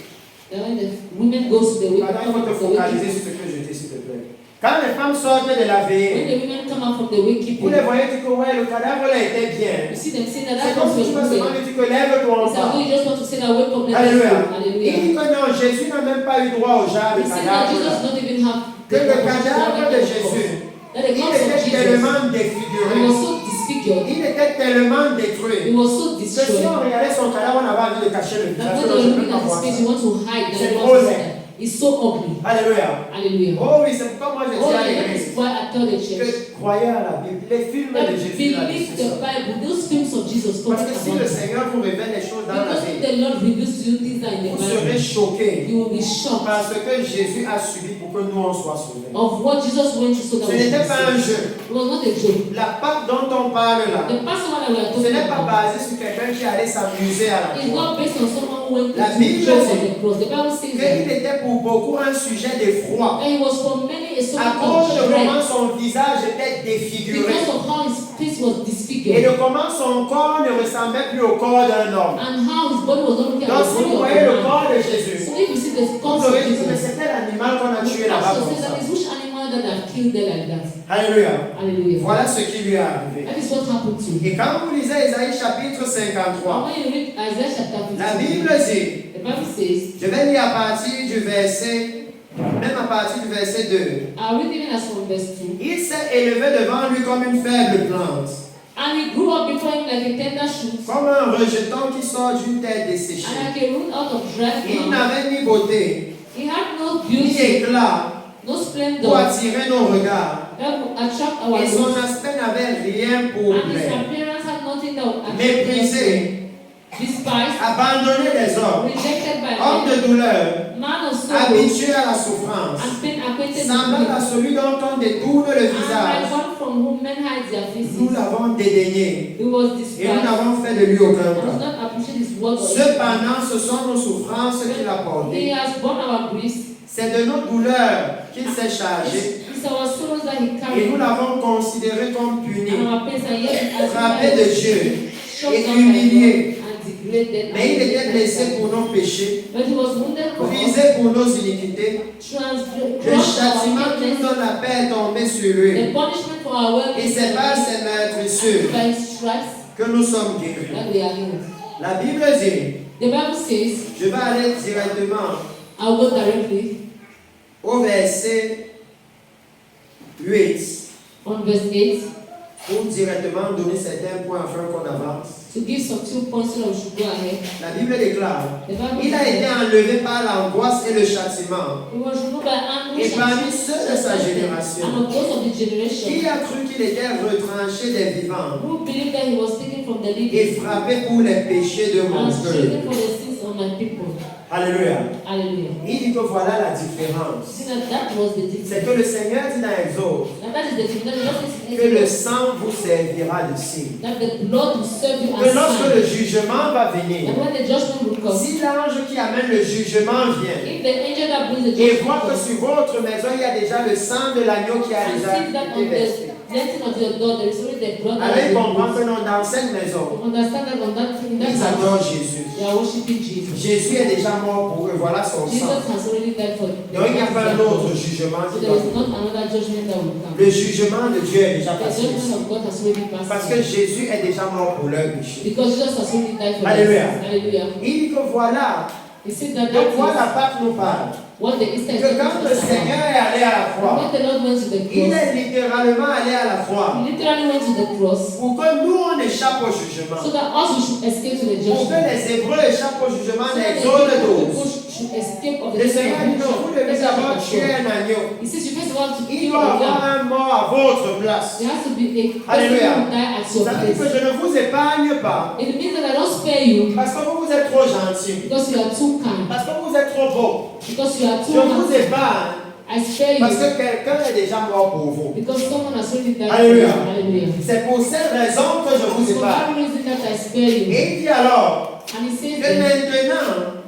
That when the women go to the wake maintenant il come faut te out from the focaliser wake, sur ce que je dis s'il te plaît. Quand les femmes sortent de la when veillée, the women come out from the wake vous keeping, les voyez dire que ouais, le cadavre là était bien. you see them saying that C'est that comme comes si tu from vas seulement the lui dire que lève-toi It's as though enfant. you just want to say that wake up, let us Alléluia. go. Il Hallelujah. dit que non, Jésus n'a même pas eu droit au genre de He said that cadavre Jesus là. not even have Que le cadavre de Jésus, that the il corpse of était Jesus, tellement he défiguré, was so disfigured, il était tellement he détruit, was so que si destroyed, on regardait son cadavre, on avait envie de cacher le that visage. when Je they ne were peux looking pas at his voir face, ça. you want to hide that C'est you trop want to laid. see that. It's so ugly. Alléluia. Hallelujah. Oh oui, c'est pourquoi moi je dis Oh, à that l'église is why I tell the church que croyez à la Bible, les films that de Jésus là, believe c'est the ça. Bible, those films of Jesus Parce talking que si about le it. Seigneur vous révèle les choses dans la Because if vie, the Lord reveals to you things that in the vous serez Bible, choqués you will be shocked parce que Jésus a subi pour que nous on soit sauvés. of what Jesus went through so that Ce we can n'était be pas un saved. jeu. It was not a joke. La Pâque dont on parle là, The Passover that we are ce talking n'est pas about basé sur quelqu'un qui allait s'amuser à la is croix. not based on someone who went La to Bible joke dit on the cross. The Bible says Qu'il that était pour beaucoup un sujet d'effroi. and it was for many a À subject cause of de comment dread son visage était défiguré because of how his face was et disfigured de comment son corps ne ressemblait plus au corps d'un homme. and how his body was not looking Donc at si the vous body voyez of le a man. corps de Jésus, So if you see the vous corpse of aurez dit que Jesus, c'était l'animal qu'on a tué you là-bas ask comme yourself ça. that is which animal that have killed them like that. Alléluia. Hallelujah. Voilà ce qui lui est arrivé. That is what happened to him. Et quand vous lisez Ésaïe chapitre And 53, when you read Isaiah chapter 50, la Bible dit, the Bible says, je vais lire à partir du verset, même à partir du verset 2. I'll read even as from verse 2. Il s'est élevé devant lui comme une faible plante, And he grew up before him like a tender shoot, comme un rejeton qui sort d'une terre and desséchée. like a root out of dry Il ground. n'avait ni beauté, He had no ni beauty, éclat no pour splendor attirer nos regards. that would attract our Et son looks. aspect n'avait rien pour And his plaire. appearance had nothing that would attract us. Méprisé, Despised, abandonné des hommes, rejected by homme men, de douleur, man of sorrow, habitué à la souffrance, and pain acquainted with semblable à grief. celui dont on détourne le And like visage. one from whom men hide their faces. Nous l'avons dédaigné He was et nous despised, n'avons fait de lui aucun and does cas. not appreciate his word or his Cependant, ce sont nos souffrances qu'il a He portées. has borne our griefs. C'est de nos douleurs qu'il s'est chargé It's our sorrows that he et carried, nous l'avons considéré comme puni, and our pains, and yet he has frappé de Dieu struck et down by God humilié. and degraded. Mais il était blessé pour nos péchés, But he was wounded for us. brisé pour nos iniquités. Le châtiment qui nous donne la paix est tombé sur lui. The punishment for our well Et c'est par ses meurtrissures by his stripes que nous sommes guéris. that we are healed. La Bible dit, The Bible says, je vais aller directement I'll go directly au verset 8 on verse 8 pour directement donner certains points afin qu'on avance. to give some 2 points so that we should go ahead. La Bible déclare, The Bible il a says, été enlevé par l'angoisse et le châtiment. he was removed by anguish Et parmi ceux de sa génération, and of those of the generation qui a cru qu'il était retranché des vivants who believed that he was taken from the et living frappé pour les péchés de mon and peuple. stricken for the sins of my people. Alléluia. Hallelujah. Il dit que voilà la différence. See that was the C'est difference. que le Seigneur dit dans Exode And that is the difference. que le sang vous servira de signe. That the blood will serve you Que as lorsque sign. le jugement va venir, And when the judgment will come, si l'ange qui amène le jugement vient if the angel that brings the et judgment voit que comes, sur votre maison il y a déjà le sang de l'agneau qui a and déjà see that été on versé, the letting of your door there is already the blood that alors has il been comprend used. que non, dans cette maison, You understand that on that in that ils house, adorent Jésus. they are worshiping Jesus. Jésus est déjà mort pour eux, voilà son Jesus sang. has already died for them. Donc il n'y a pas un autre jugement So qui there doit is venir. not another judgment that will come. Le jugement de Dieu est déjà The passé judgment ici. of God has already passed. Parce que Jésus est déjà mort pour leur péché. Because Jesus has already died for Alléluia. us. Hallelujah. Il dit que voilà, He said that de that quoi is la Pâque nous parle. what the Easter is Que quand le Seigneur est allé à la croix, when the Lord went to the il cross, est littéralement allé à la croix he literally went to the cross pour que nous on échappe au jugement. so that us we should escape to the Pour que judgment. les Hébreux échappent au jugement So that the d'Exode people 12. should escape of the Le Seigneur dit non, vous devez d'abord tuer un agneau. He says you first want to Il kill doit a avoir lamb. un mort à votre place. There has to be a person Alléluia. who will die at your Ça veut dire que place. je ne vous épargne pas It means that I don't spare you parce que vous êtes trop gentil, because you are too kind, parce que vous êtes trop beau. because you are Je too vous handsome. épargne I spare parce you que quelqu'un est déjà mort pour vous. because someone has already died for Alléluia. you. Hallelujah. C'est pour cette raison que je vous For épargne. that reason that I spare you. Et il dit alors And he says que that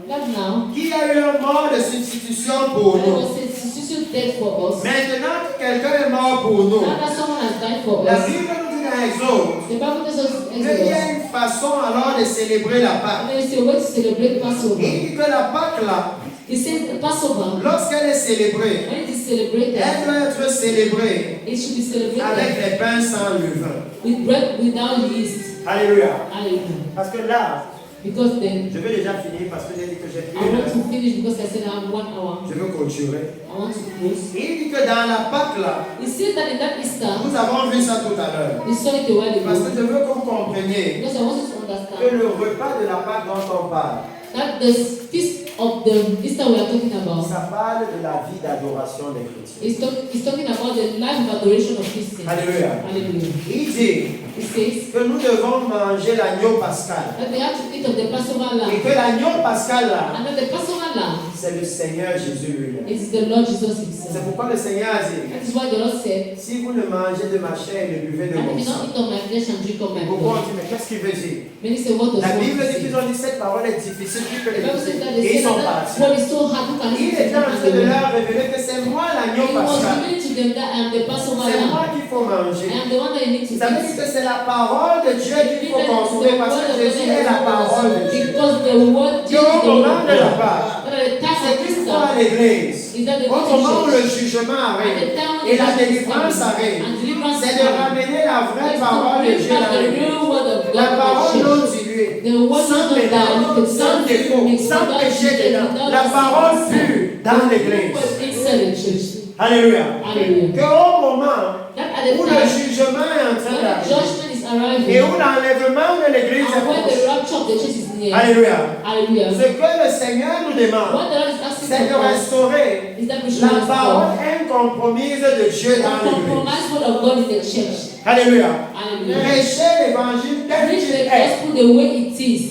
maintenant, now qui a eu un mort de substitution pour there nous, was a substitute death for us. maintenant que quelqu'un est mort pour nous, Now that someone has died for la us, Bible nous dit dans Exode the Bible tells us in qu'il y a Exodus, une façon alors de célébrer la Pâque. and there is a way to celebrate Et Passover. il dit que la Pâque là, He says the Passover, lorsqu'elle est célébrée, when it is celebrated, elle doit être célébrée it should be avec celebrated les pains sans levain. with bread without yeast. Alléluia. Hallelujah. Parce que là, Because then, je vais déjà finir parce que j'ai dit que j'ai I plus want d'heure. to finish because I said I have 1 hour. Je veux continuer. I want to close. Et il dit que dans la Pâque là, He said that in that Easter, nous avons vu ça tout à l'heure. we saw it a while Parce ago. que je veux que vous compreniez Because I want you to que understand le repas de la Pâque dont on parle, that the feast of the Easter we are talking about ça parle de la vie d'adoration des chrétiens. is talking about the life of adoration of Christians. Alléluia. Hallelujah. Il dit He says que nous devons manger l'agneau pascal. that they have to eat of the Passover Et lamb. que l'agneau pascal là, And that the Passover lamb c'est le Seigneur Jésus lui-même. is the Lord Jesus C'est himself. pourquoi le Seigneur a dit, That is why the Lord said, si vous ne mangez de ma chair et ne buvez de and mon if you sang. don't eat of my flesh and drink of my Beaucoup ont blood. dit, mais qu'est-ce qu'il veut dire? Many say, what does La God Bible dit say? qu'ils ont dit cette parole est difficile, plus que The Bible says that les they Et ils say sont that partis. what is so hard, who can Il eat était en train de it? leur révéler que c'est moi l'agneau He was pascal. revealing to them that I am the Passover C'est lamb. moi qu'il faut I manger. am the one that you need to Ça veut dire eat. que c'est la parole de Dieu qu'il faut consommer parce que Jésus est la parole de Dieu. Because the word Et Jesus au is the word moment of de la God. Pâque, But at the time c'est of qu'il Easter, faut à l'église. is that the Au moment où church, le jugement at arrive the time when et the la judgment is délivrance coming, arrive, and deliverance c'est is de coming, ramener la vraie is to parole de bring Dieu back dans the l'église. real word of God La to the parole non church. diluée, The word is sans not mélange, diluted, sans not défaut, mixed, sans without péché cheating, dedans. without La parole sin. pure dans l'église. The word inside the church. Alléluia. Hallelujah. Qu'au moment That at the où le time jugement est en train when the d'arriver judgment is arriving, et où l'enlèvement de l'église est and when the proche. rapture of the church is near. Alléluia. Hallelujah. Ce que le Seigneur nous demande, What the Lord is asking c'est de for us restaurer is that we should la restore parole incompromise de Dieu the dans l'église. compromised word of God in the church. Alléluia. Hallelujah. Prêcher l'évangile tel Preach qu'il the est. gospel the way it is.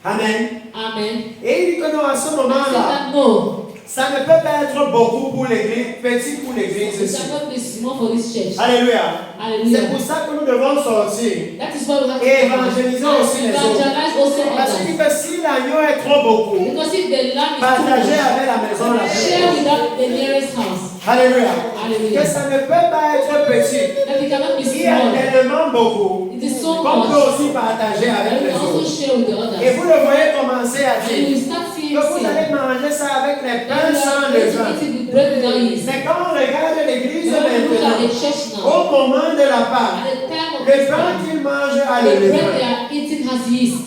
Amen. Amen. Et il dit que nous, à ce I say moment-là, that no, ça ne peut pas être beaucoup pour l'église, petit pour l'église it aussi. cannot be small for this church. Alléluia. C'est Hallelujah. pour ça que nous devons sortir. That is why we have Et to come évangéliser and aussi les autres. evangelize also Parce qu'il dit others. que si l'agneau est trop beaucoup, Because if the lamb is too partagez much, avec la maison la share with the nearest house. Alléluia. Hallelujah. Que ça ne peut pas être petit. That it cannot be Il y a small. tellement beaucoup It is so qu'on peut much. aussi partager avec And we les also autres. share with the others. Et vous le voyez commencer à And you dire start seeing que vous sin. allez manger ça avec les pains And sans you are levain. going to eat it with bread without yeast. Mais quand on regarde l'église When we look at the maintenant, church now, au moment de la Pâque, at the time of le this pain time, qu'ils mangent a the le bread they levain. are eating has yeast.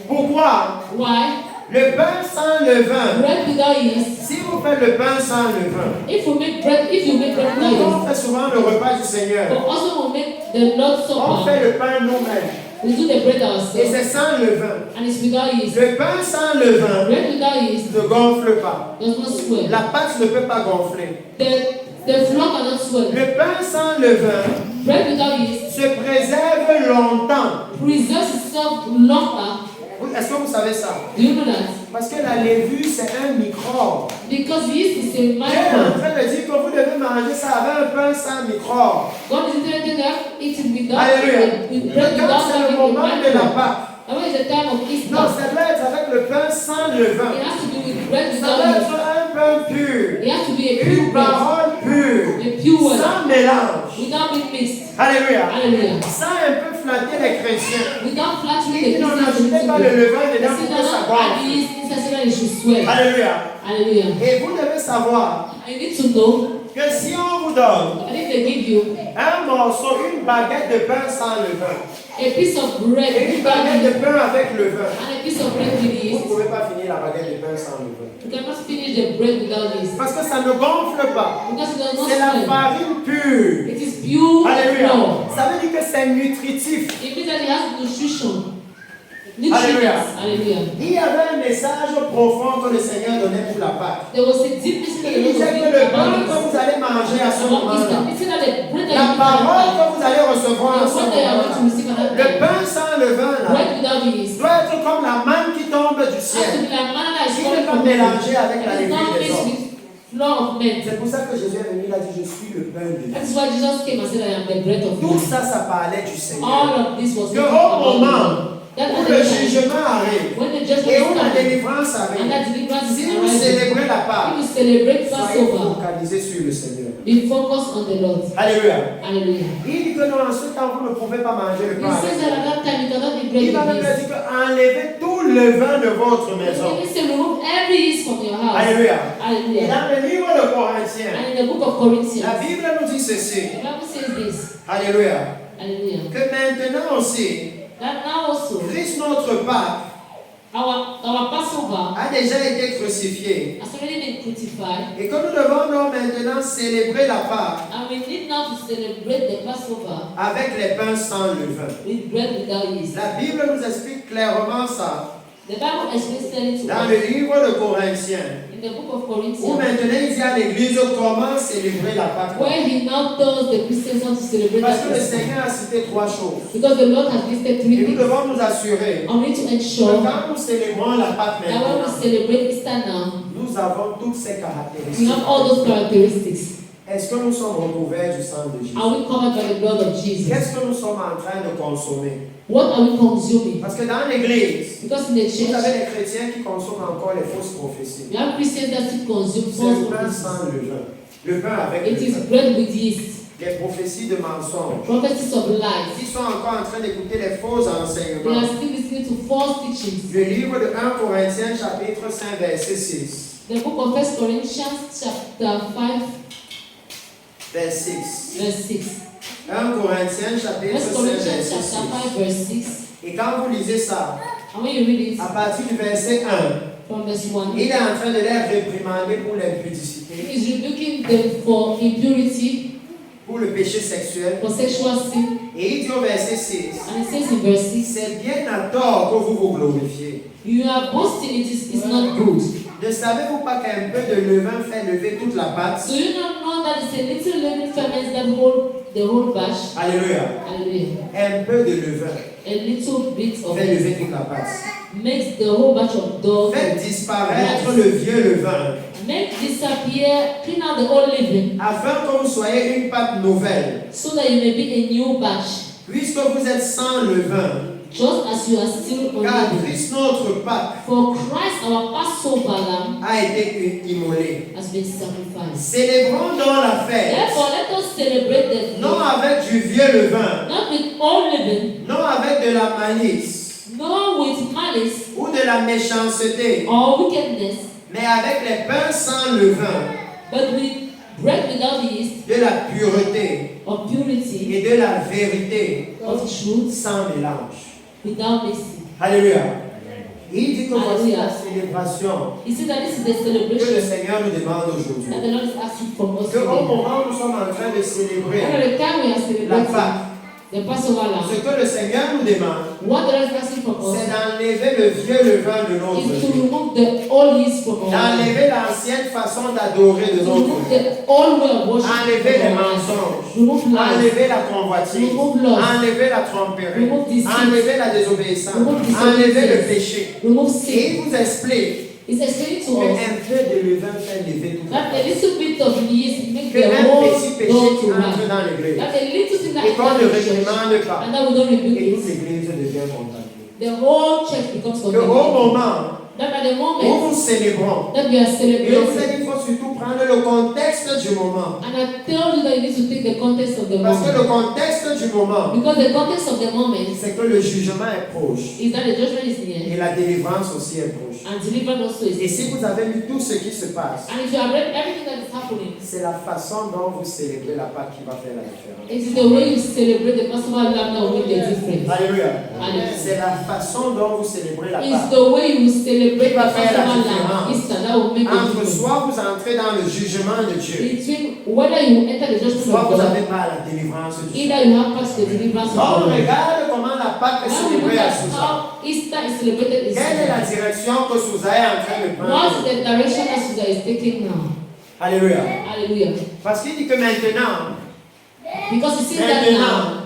Pourquoi? Why? Le pain sans levain, Bread without yeast. si vous faites le pain sans levain, If you make bread without nous yeast, on fait souvent le repas du Seigneur. but also we make the Lord's On Supper. fait le pain nous-mêmes. We do the bread Et ourselves, c'est sans levain. and it's without yeast. Le pain sans levain Bread without yeast ne gonfle pas. does not swell. La pâte ne peut pas gonfler. The flour cannot swell. Le pain sans levain Bread without yeast se préserve longtemps. preserves itself longer. Oui, est-ce que vous savez ça? Do you know that? Parce que la levure, c'est un microbe. Because yeast is a Dieu est en microbe. train de dire que vous devez manger ça avec un pain sans microbe. God is intended to eat it without Alléluia. with Mais bread quand without c'est le having moment a de la microbe. Pâque, And when is the time of Easter? non, ça doit être avec le pain sans levain. It has to do with bread Ça without doit yeast. être un pain pur. It has to be a pure Une bread, parole pure. a pure word, Sans mélange. without being mixed. Alléluia. Hallelujah. Sans un peu flatter les chrétiens. Without flattering Ils the n'en Christians. ajoutaient pas le levain dedans They pour que ça not add gonfle. yeast inside so that it should swell. Alléluia. Hallelujah. Et vous devez savoir And you need to know que si on vous donne that if they give you un morceau, une baguette de pain sans levain a piece of bread et une without baguette yeast de pain avec levain, and a piece of bread with vous ne yeast, pouvez pas finir la baguette de pain sans levain. you cannot finish the bread without yeast. Parce que ça ne gonfle pas. Because it does not C'est la swell. farine pure. It is pure Alléluia. flour. Ça veut dire que c'est nutritif. It means that it has nutrition. Alléluia. Nutrients. Hallelujah. Il y avait un message profond que le Seigneur donnait pour la Pâque. There was a deep message that Il the Lord disait was que giving le pain about que vous allez manger à ce About moment-là, Easter. He said that the bread that la you parole eat que vous allez recevoir à the ce bread that you are going to moment-là, receive at that le time, pain sans levain là, bread without yeast, doit être comme la manne qui tombe du has to ciel. be like manna that is Il coming n'est pas from mélangé heaven. avec la It is levure not des mixed hommes. with flour of men. C'est pour ça que Jésus est venu, il a dit, je suis le pain de Dieu. That is why Jesus came and said, I am the bread of Tout life. ça, ça parlait du All Seigneur. of this was Que talking au about moment God. That où at le the time, jugement arrive when et the judgment où is la coming, délivrance and arrive, that deliverance si is vous arriving, célébrez la if Pâque, you celebrate soyez Passover, focalisés sur le Seigneur. be focused on the Lord. Alléluia. Hallelujah. Il dit que non, en ce temps, vous ne pouvez pas manger le He pain says avec that at that time you cannot Il eat bread va with même yeast. dire que enlevez tout le vin de votre maison. He says remove every yeast from your house. Alléluia. Et Hallelujah. dans le livre de Corinthiens, And in the book of Corinthians, la Bible nous dit ceci. the Bible says this. Alléluia. Hallelujah. Que maintenant aussi, That now also Christ notre Pâque our Passover a déjà été crucifié. has already been crucified, Et que nous devons donc maintenant célébrer la Pâque and we need now to celebrate the Passover avec les pains sans levain. with bread without yeast. La Bible nous explique clairement ça The Bible explains clearly to dans us le livre de Corinthiens. in the book of Où Corinthians, maintenant il dit à l'Église comment célébrer la Pâque. where he now tells the Christians how to celebrate Parce that que le Passover. Seigneur a cité trois choses. Because the Lord has listed three Et nous things. devons nous assurer And we need to que ensure quand nous célébrons la Pâque that when we maintenant, celebrate Easter now, nous avons toutes ces we caractéristiques. have all those characteristics. Est-ce que nous sommes recouverts du sang de Jésus? Are we covered by the blood of Jesus? Qu'est-ce que nous sommes en train de consommer? What are we consuming? Parce que dans l'Église, Because in the vous church, avez des chrétiens qui consomment encore les fausses prophéties. we have Christians that still consume C'est false le pain prophecies. sans levain. Le pain avec It le is vin. bread with yeast, Les prophéties de mensonges. prophecies of lies. Ils sont encore en train d'écouter les faux They are enseignements. still listening to false teachings. Le livre de 1 Corinthiens chapitre 5 verset 6. The book of 1 Corinthians chapter 5 Verset 6. verse 6. 1 Corinthiens 1 chapitre 5 Corinthians verset chapter 5 6. verse 6. Et quand vous lisez ça, And when you read it à partir du verset 1, from verse 1, il est en train de les réprimander pour l'impudicité, he is rebuking them for impurity, pour le péché sexuel. for sexual sin. Et il dit au verset 6, And it says in verse 6, c'est bien à tort que vous vous glorifiez. you are boasting, it's not good. Ne savez-vous pas qu'un peu de levain fait lever toute la pâte? Do you not know that it's a little leaven ferments that hold the whole batch? Alléluia. Hallelujah. Un peu de levain A little bit of fait it lever toute la pâte. makes the whole batch of dough. Faites disparaître le vieux levain, Make disappear, clean out the old leaven, afin que vous soyez une pâte nouvelle. so that you may be a new batch. Puisque vous êtes sans levain, Just as you are still on Car living. Christ, notre Pâque, For Christ, our Passover lamb, a été immolé. has been sacrificed. Célébrons donc la fête, Therefore, let us celebrate the non feast, avec du vieux levain, not with old leaven, non avec de la malice nor with malice ou de la méchanceté, or wickedness, mais avec les pains sans levain, but with bread without yeast, de la pureté of purity, et de la vérité, of truth, sans mélange. without mixing. Alléluia. Il dit que voici Alléluia. la célébration You see that this is the que le celebration Seigneur nous demande aujourd'hui. that the Lord is asking from us Que au today. moment où nous sommes en train de At célébrer the time we are la celebrating Pâque, the Passover ce lamb, que le Seigneur nous demande, what the Lord is asking from us c'est d'enlever le vieux levain de notre is to vie, remove the old yeast from our life, d'enlever l'ancienne façon d'adorer de to notre remove vie, the old way of worship enlever les from our life, mensonges, remove lies, enlever la convoitise, remove lust, enlever la tromperie, remove deceit, enlever la désobéissance, remove disobedience, enlever le péché. remove Et sin. il vous explique It's explaining to us qu'un peu de levain fait lever tout. that a little bit of yeast make the Qu'un whole petit péché go qui to entre rise. dans l'église That a little thing that et qu'on ne enters the church, réprimande pas, and that we don't rebuke et toute it, l'église devient contaminée. the whole church becomes Qu'au contaminated. moment That at the où moment nous célébrons, that we are et donc vous celebrating, avez dit, il faut surtout prendre le contexte du moment. and I tell you that you need to take the context of the Parce que moment, le contexte du moment, because the context of the moment c'est que le jugement est proche is that the judgment is near, et la délivrance aussi est proche. and deliverance also is Et near. si vous avez lu tout ce qui se passe, And if you have read everything that is happening, c'est la façon dont vous célébrez la Pâque qui va faire la différence. it is the way you celebrate the Passover lamb that will make the difference. Alléluia. Alléluia. C'est la façon dont vous célébrez la It's Pâque. the way you celebrate Qui va the faire la Passover différence lamb, Easter, that will make the entre difference. soit vous entrez dans le jugement de Dieu, Between whether you enter the judgment soit of vous God, n'avez pas la délivrance de Dieu. either you have passed the deliverance of Donc, God. regarde comment la Pâque est When we look célébrée à at Sousa. how Easter is celebrated in Quelle est la Susa, direction que Sousa est en train de what's prendre? the direction that Susa is taking now? Alléluia. Hallelujah. Parce qu'il dit que maintenant, Because you see that now, maintenant,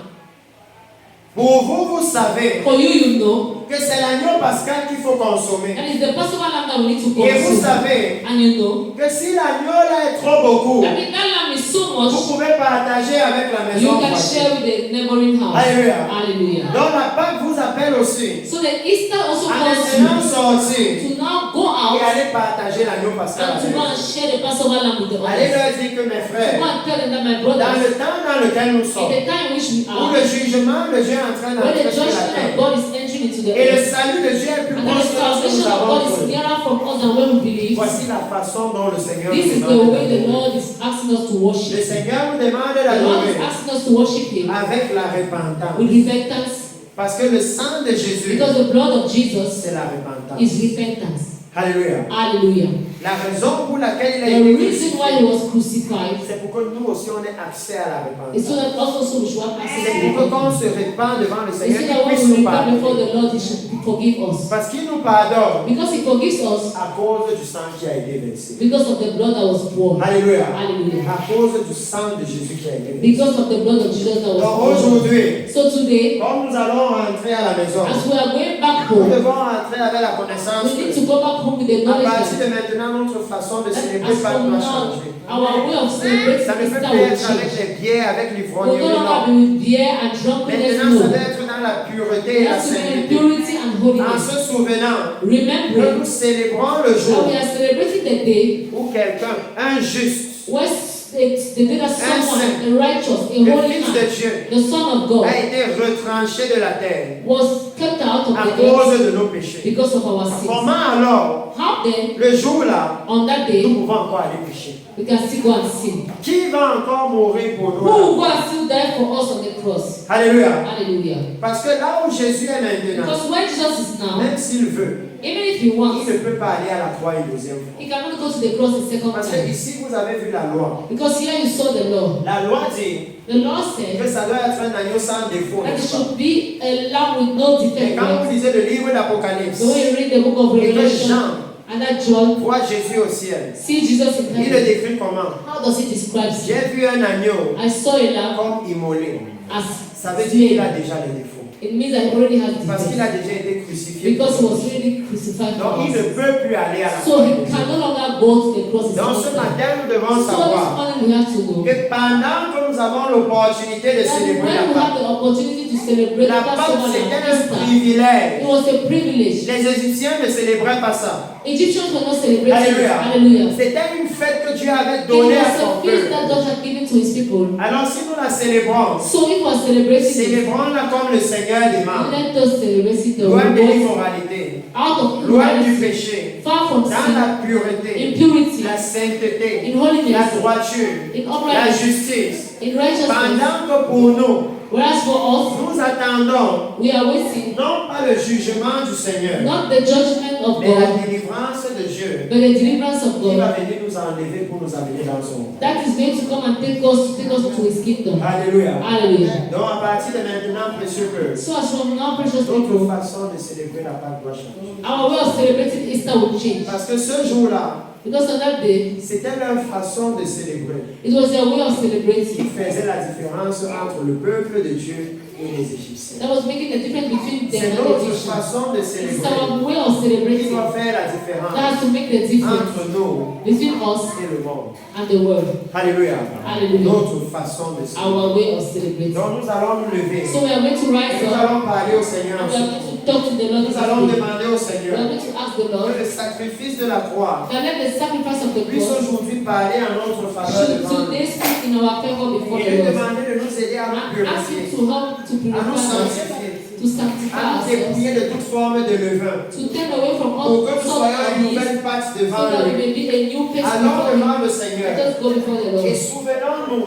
pour vous, vous savez for you, you know, que c'est l'agneau pascal qu'il faut consommer. and it's the Passover lamb that we need to Et vous consume. savez And you know, que si l'agneau là est trop beaucoup, I mean, that lamb is so vous much, pouvez partager avec la maison you can voisine. share with the neighboring house. Alléluia. Hallelujah. Donc la Pâque vous appelle aussi So the Easter also à calls maintenant you sortir to now go et out aller partager l'agneau pascal and to avec go eux. and share the Passover lamb with the Allez others. leur dire que mes To frères, go and tell them that my dans brothers, le temps dans lequel nous in sommes, the time in which we où are, le jugement de Dieu est en train when the d'entrer sur la judgment of terre God is entering into the et le earth, salut de Dieu est plus and the proche de ce que salvation nous of avons God is cru. nearer from us than when we believe. Voici la façon dont le Seigneur This is nous the demande way the d'adorer. Lord is asking us to Le worship. Seigneur nous demande The Lord is d'adorer asking us to worship Him avec la repentance. with repentance, Parce que le sang de Jésus, because the blood of Jesus c'est la repentance. is repentance. Alléluia. Hallelujah. La raison pour laquelle il a The été reason why He crucifié, was crucified c'est pour que nous aussi on ait accès à la is so repentance. that also we should have access C'est to pour que quand on repentance. se répand devant le It's Seigneur, so qu'il that puisse when we nous repent before pardonner. the Lord, He should forgive us. Parce qu'il nous pardonne Because He forgives us à cause du sang qui a été versé. because of the blood that was poured. Alléluia. Hallelujah. À cause du sang de Jésus qui a été versé. Because of the blood of Jesus that was Donc poured. aujourd'hui, So today, comme nous allons rentrer à la maison, as we are going back nous home, devons rentrer avec la connaissance we need que to go back home with the à knowledge partir that de maintenant, notre façon de as célébrer Pâques from doit now, changer. our way of celebrating Ça ne peut Easter plus will être avec change. les bières, avec We l'ivrognerie, no longer non. be with beer and drunkenness, Maintenant, ça no. doit être dans la pureté et It la has to be in sainteté. purity and En holiness. se souvenant que Remembering nous célébrons le that jour we are celebrating the day où quelqu'un, un juste, where it's the day that someone, a righteous, a le holy Fils de man, Dieu, the Son of God, a été retranché de la terre was kept out of à the earth cause de nos péchés. because of our sins. Comment alors, How then, le jour-là, on that nous day, pouvons encore aller pécher? we can still go and sin? Qui va encore mourir pour nous? Who will là? go and still die for us on the cross? Alléluia. Hallelujah. Parce que là où Jésus est maintenant, Because where Jesus is now, même s'il veut, even if he wants, il ne peut pas aller à la croix une deuxième fois. he cannot go to the cross a second Parce que time. ici, vous avez vu la loi. Because here you saw the law. La loi dit The law said que ça doit être un agneau sans défaut. that it n'est-ce pas? should be a lamb with no Et defect. quand vous Right? lisez le livre d'Apocalypse, The way you read the book of et que Revelation Jean and that John, voit Jésus au ciel, see Jesus in il le heaven. décrit comment? How does it describe it? J'ai vu un agneau I saw a lamb comme immolé. as Ça veut dire qu'il a slain. déjà les défauts. It means that he already has Parce qu'il defect. a déjà été crucifié. Because he was really crucified for Donc il ne us. peut plus aller à la So croix. he can no longer go to the cross a Donc ce second time. matin, nous devons So this savoir morning we have to know que pendant que nous nous avons l'opportunité de célébrer la Pâque, la Pâque c'était un privilège. Les Égyptiens ne célébraient pas ça. Egyptians were not celebrating. Alléluia. Hallelujah. C'était une fête que Dieu avait It donnée à was son a feast peuple. that God had given to His people. Alors si nous la célébrons, So if we are celebrating it, célébrons-la comme le Seigneur demande. let us celebrate it Loin de l'immoralité, out of loin du immorality, péché, far from dans sin, la pureté, in purity, la sainteté, in holiness, la droiture, in la uprightness, justice. in righteousness. Pendant que pour nous, Whereas for us, nous attendons we are waiting non pas le jugement du Seigneur, not the judgment of mais la God, délivrance de Dieu but the deliverance of qui va God. venir nous enlever pour nous amener dans son. That is going to come and take us to His kingdom. Alléluia. Hallelujah. Donc à partir de maintenant, précieux peuple, So as from now, precious notre people, façon de célébrer la Pâque doit changer. our way of celebrating Easter will change. Parce que ce jour-là, Because on that day, c'était leur façon de célébrer it was their way of qui celebrating. faisait la différence entre le peuple de Dieu et les Égyptiens. That was making the difference between them C'est and the notre Egyptians. façon de It's célébrer our way of qui celebrating doit that faire la différence has to make the difference entre nous between us et le monde. and the world. Alléluia. Hallelujah. Notre façon de célébrer. Our way of celebrating. Donc nous allons nous lever. So we are going to rise Nous up allons parler au Seigneur. and we are going to talk to the Lord. Nous allons We demander au are Seigneur going to ask the Lord que le sacrifice de la croix that let the sacrifice of the puisse cross aujourd'hui parler en notre faveur should devant nous. today speak in our favor before Et the lui Lord. demander de nous aider à nous And ask Him purifier, to help to à nous purify us, sanctifier, to sanctify à nous ourselves, dépouiller de toute forme de levain, to turn away from pour all que nous sorts soyons of une these, nouvelle pâte so devant that we lui. may be a new face Allons before Him. devant le Seigneur Let us go before the et Lord. souvenons-nous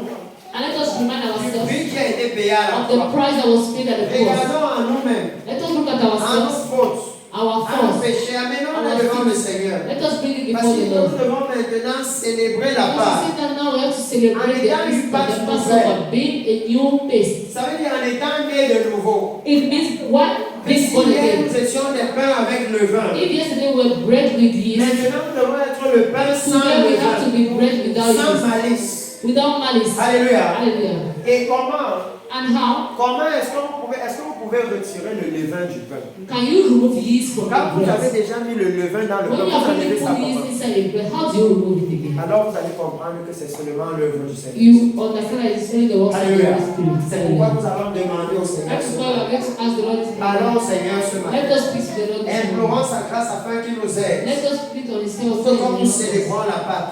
And let us remind du ourselves prix qui a été payé à la of the croix. price that was paid at the cross. Regardons en nous-mêmes, Let us look at en nos ourselves, fautes, our à nos faults. péchés, amenons-les devant le Seigneur. Let us bring it Parce before que the nous Lord. devons maintenant célébrer la Because Pâque. we say that now we have to celebrate the En étant une Easter, pâte the Passover, being a new pace. Ça veut dire en étant né de nouveau. It means what? Being Si born hier again. nous étions des pains avec levain, If yesterday we were bread with yeast, maintenant nous devons être le pain sans today we have to levain, be bread without sans yeast, malice. without malice. Alléluia. Hallelujah. Et comment And how? est-ce que vous pouvez retirer le levain du pain? Can you remove yeast from Quand the vous avez bread? déjà mis le levain dans le When pain, you vous have enlevez already ça put yeast comment? inside the bread, how do you remove it again? Alors vous allez comprendre que c'est seulement l'œuvre du Seigneur. You understand that it's only the works of the Alléluia. Holy Spirit. C'est pourquoi nous allons demander au Seigneur That's ce why we are matin. going to ask the Lord this Allons au morning. Seigneur ce Let matin. us speak to the Lord this Implorons morning. sa grâce afin qu'il nous aide. Let us speak on His help. Que comme nous célébrons la Pâque,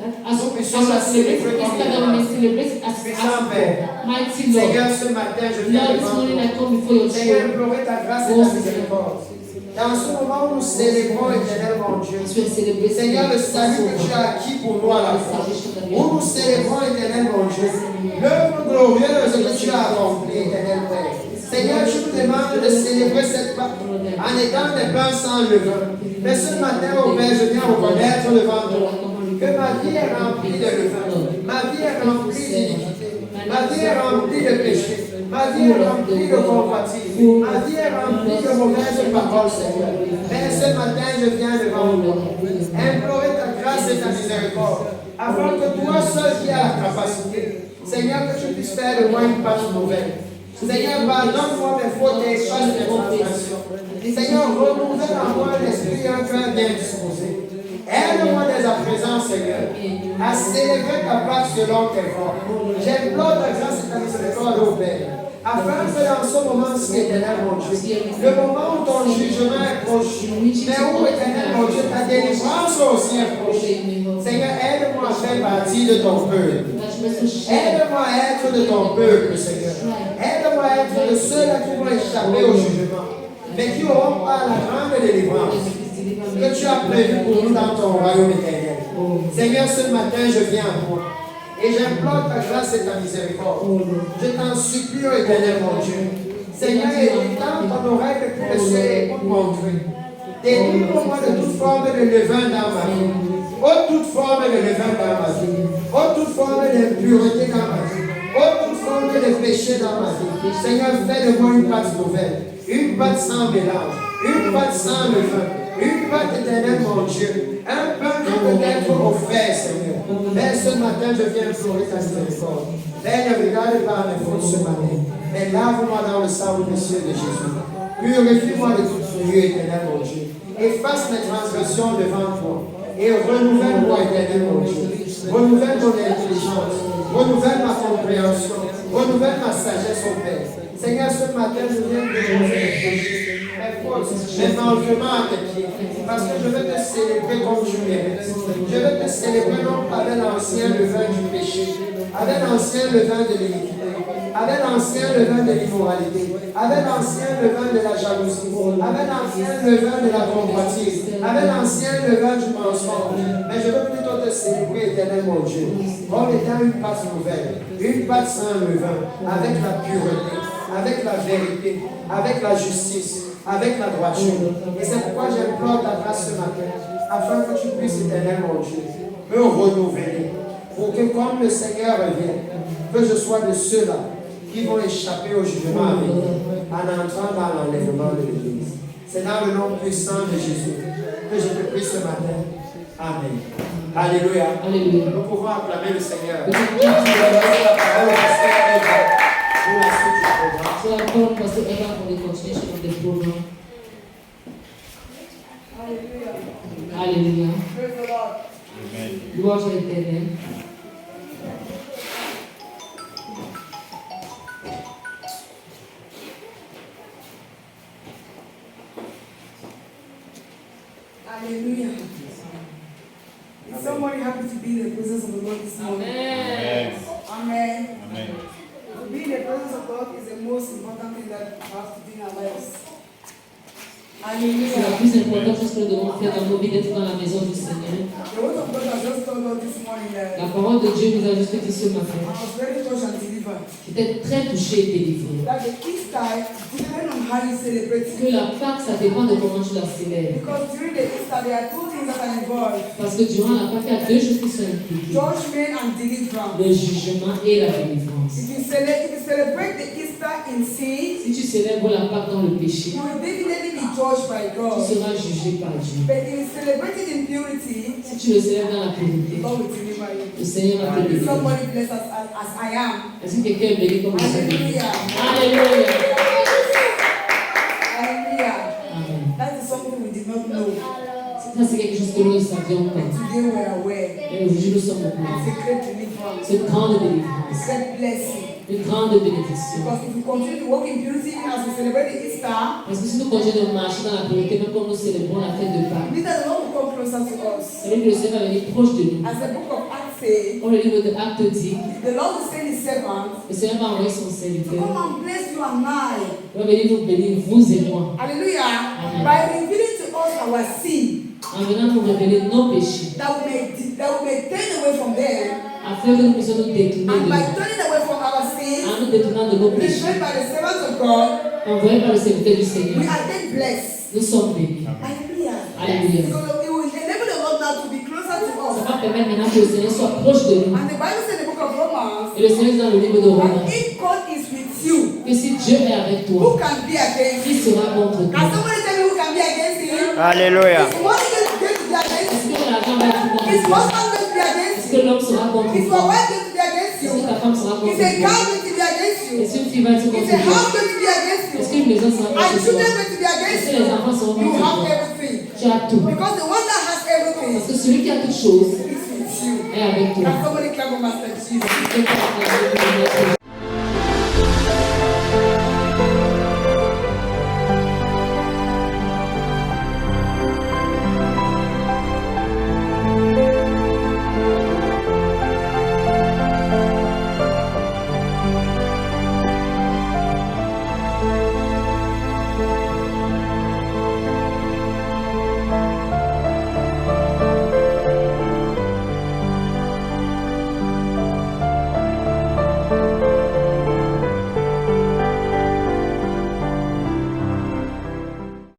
As we celebrate Easter, that we may celebrate it as mighty Lord. Seigneur, ce matin, je viens Lord, this devant morning toi. I come before your Seigneur, throne. implorer ta grâce et ta miséricorde. Dans ce moment où nous célébrons l'éternel mon Dieu, As we are celebrating Seigneur, le salut que tu Passover, as acquis pour nous à la the croix, salvation that we où nous have. célébrons l'éternel mon Dieu, l'œuvre glorieuse que tu as accomplie, éternel Père. Seigneur, je vous demande de célébrer cette Pâque en étant des pains sans levain. Mais ce matin, au Père, je viens reconnaître devant toi que ma vie est remplie de levain, ma vie est remplie d'iniquité, ma vie est remplie de péché, ma vie est remplie de convoitise, ma vie est remplie de mauvaises paroles, Seigneur. Mais ce matin, je viens devant toi, implorer ta grâce et ta miséricorde, afin que toi seul qui as la capacité, Seigneur, que je puisse faire de moi une pâte nouvelle. Seigneur, pardonne-moi mes fautes et efface mes transgressions. Seigneur, renouvelle en moi l'esprit et un cœur bien disposé. Aide-moi dès à présent, Seigneur, à célébrer ta Pâque selon tes voies. J'implore ta grâce et ta miséricorde au Père, afin que dans ce moment-ci, éternel mon Dieu, le moment où ton jugement est proche, mais où, éternel mon Dieu, ta délivrance aussi est proche. Seigneur, aide-moi à faire partie de ton peuple. Aide-moi à être de ton peuple, Seigneur. Aide-moi à être de ceux-là qui vont échapper au jugement, mais qui auront pas la grande délivrance que tu as prévue pour nous dans ton royaume éternel. Seigneur, ce matin, je viens à toi et j'implore ta grâce et ta miséricorde. Je t'en supplie, ô éternel mon Dieu. Seigneur, étends ton oreille depuis le ciel, écoute mon cri. Délivre-moi de toute forme de levain dans ma vie. Toute forme de levain dans ma vie. Toute forme d'impureté dans ma vie. Toute forme de péché dans ma vie. Seigneur, fais de moi une pâte nouvelle. Une pâte sans mélange. Une pâte sans levain. Une pâte éternelle, mon Dieu. Un pain qui peut être offert, Seigneur. Mais ce matin, je viens implorer ta miséricorde. Père, ne regarde pas mes fautes ce matin. Mais lave-moi dans le sang précieux de Jésus. Purifie-moi de toute souillure, éternel, mon Dieu. Efface mes transgressions devant toi. Et renouvelle-moi, éternel, mon Dieu. Renouvelle mon intelligence. Renouvelle ma compréhension. compréhension. Renouvelle ma sagesse, au Père. Seigneur, ce matin, je viens de mes fautes, mes manquements à tes pieds. Parce que je veux te célébrer comme tu mérites. Je veux te célébrer non avec l'ancien levain du péché, avec l'ancien levain de l'iniquité, avec l'ancien levain de l'immoralité, avec l'ancien levain de la jalousie, avec l'ancien levain de la convoitise, avec l'ancien levain du mensonge. Mais je veux plutôt te célébrer, éternel mon Dieu, comme étant une pâte nouvelle, une pâte sans levain, avec la pureté, avec la vérité, avec la justice, avec la droiture. Et c'est pourquoi j'implore ta grâce ce matin, afin que tu puisses, éternel mon Dieu, me renouveler, pour que comme le Seigneur revient, que je sois de ceux-là qui vont échapper au jugement à venir en entrant dans l'enlèvement de l'Église. C'est dans le nom puissant de Jésus que je te prie ce matin. Amen. Alléluia. Alléluia. Nous pouvons acclamer le Seigneur. Nous pouvons donner la parole au pasteur Eva pour la suite du programme. C'est la parole du pasteur Eva pour les continuations des programmes. Alléluia. Alléluia. Gloire à l'Éternel. Hallelujah. Is somebody happy to be in the presence of the Lord this morning? Amen. Amen. Amen. To be in the presence of God is the most important thing that we have to do in our lives. C'est la plus importante chose que nous devons faire dans nos vies, d'être dans la maison du Seigneur. The word of God has just told us this morning that La parole de Dieu nous a juste dit ce matin. I was very touched and delivered. J'étais très touché et délivré. That the Easter depends on how you celebrate Que it. la Pâque, ça dépend de comment tu la célèbres. Because during the Easter there are two things that are involved: Parce que durant la Pâque, il y a deux choses qui sont impliquées. judgment and deliverance. Le jugement et la délivrance. If you celebrate the Easter in sin, Si tu célèbres la Pâque dans le péché, you will definitely be judged by tu God. seras jugé par Dieu. But if you celebrate it in purity, Si tu le célèbres dans la pureté, God will deliver you. le Seigneur va te délivrer. Somebody bless us as I am. Est-ce que quelqu'un est béni comme le Seigneur? Hallelujah. Alléluia. Hallelujah. Amen. That is something we did not know. Ça, c'est quelque chose que nous ne savions pas. Today we are aware. Et aujourd'hui, nous sommes au courant. It's a great deliverance. C'est une grande délivrance, It's a great blessing. une grande bénédiction. Because if we continue to walk in purity even as we celebrate the Easter, Parce que si nous continuons de marcher dans la pureté, même comme nous célébrons la fête de Pâques, it means that the Lord will come closer to us. ça veut dire que le Seigneur va venir proche de nous. As the book of Acts says, Comme le livre de Actes dit, the Lord will send his servants le Seigneur va envoyer son to serviteur. come and bless you and I. Il va venir nous bénir, vous et moi, Hallelujah. Amen. By revealing to us our sin, en venant nous révéler nos péchés, that we may turn away from them. afin que nous puissions nous détourner And de by nous. turning away from our sins, En nous détournant de nos péchés, revealed by the servants of God, envoyés par le serviteur du we Seigneur, are then blessed. nous sommes bénis. Hallelujah. Alléluia. Because it will enable the Lord now to be closer to Ça us. va permettre maintenant que le Seigneur soit proche de nous. And the Bible says in the book of Romans, Et le Seigneur dit dans le livre de that Romains if God is with you, que si Dieu est avec who toi, can be against qui you? sera contre Can toi? somebody tell me who can be against you? Alléluia. Is money going to be against Est-ce you? que l'argent va être contre Is toi? husband going to be Est-ce against que you? l'homme sera contre Is your toi? wife going to be against Est-ce que you? ta femme sera contre Is a toi? car going to be against you? Est-ce qu'une fille va être Is contre a toi? house going to be against Est-ce you? qu'une maison sera Are contre children toi? going to be against Est-ce que les you? enfants seront You contre have toi? everything. Tu as tout. Because the one that has everything Parce que celui qui a toutes choses is with you. est avec toi. Can somebody clap for Master Jesus? Quelqu'un va te dire,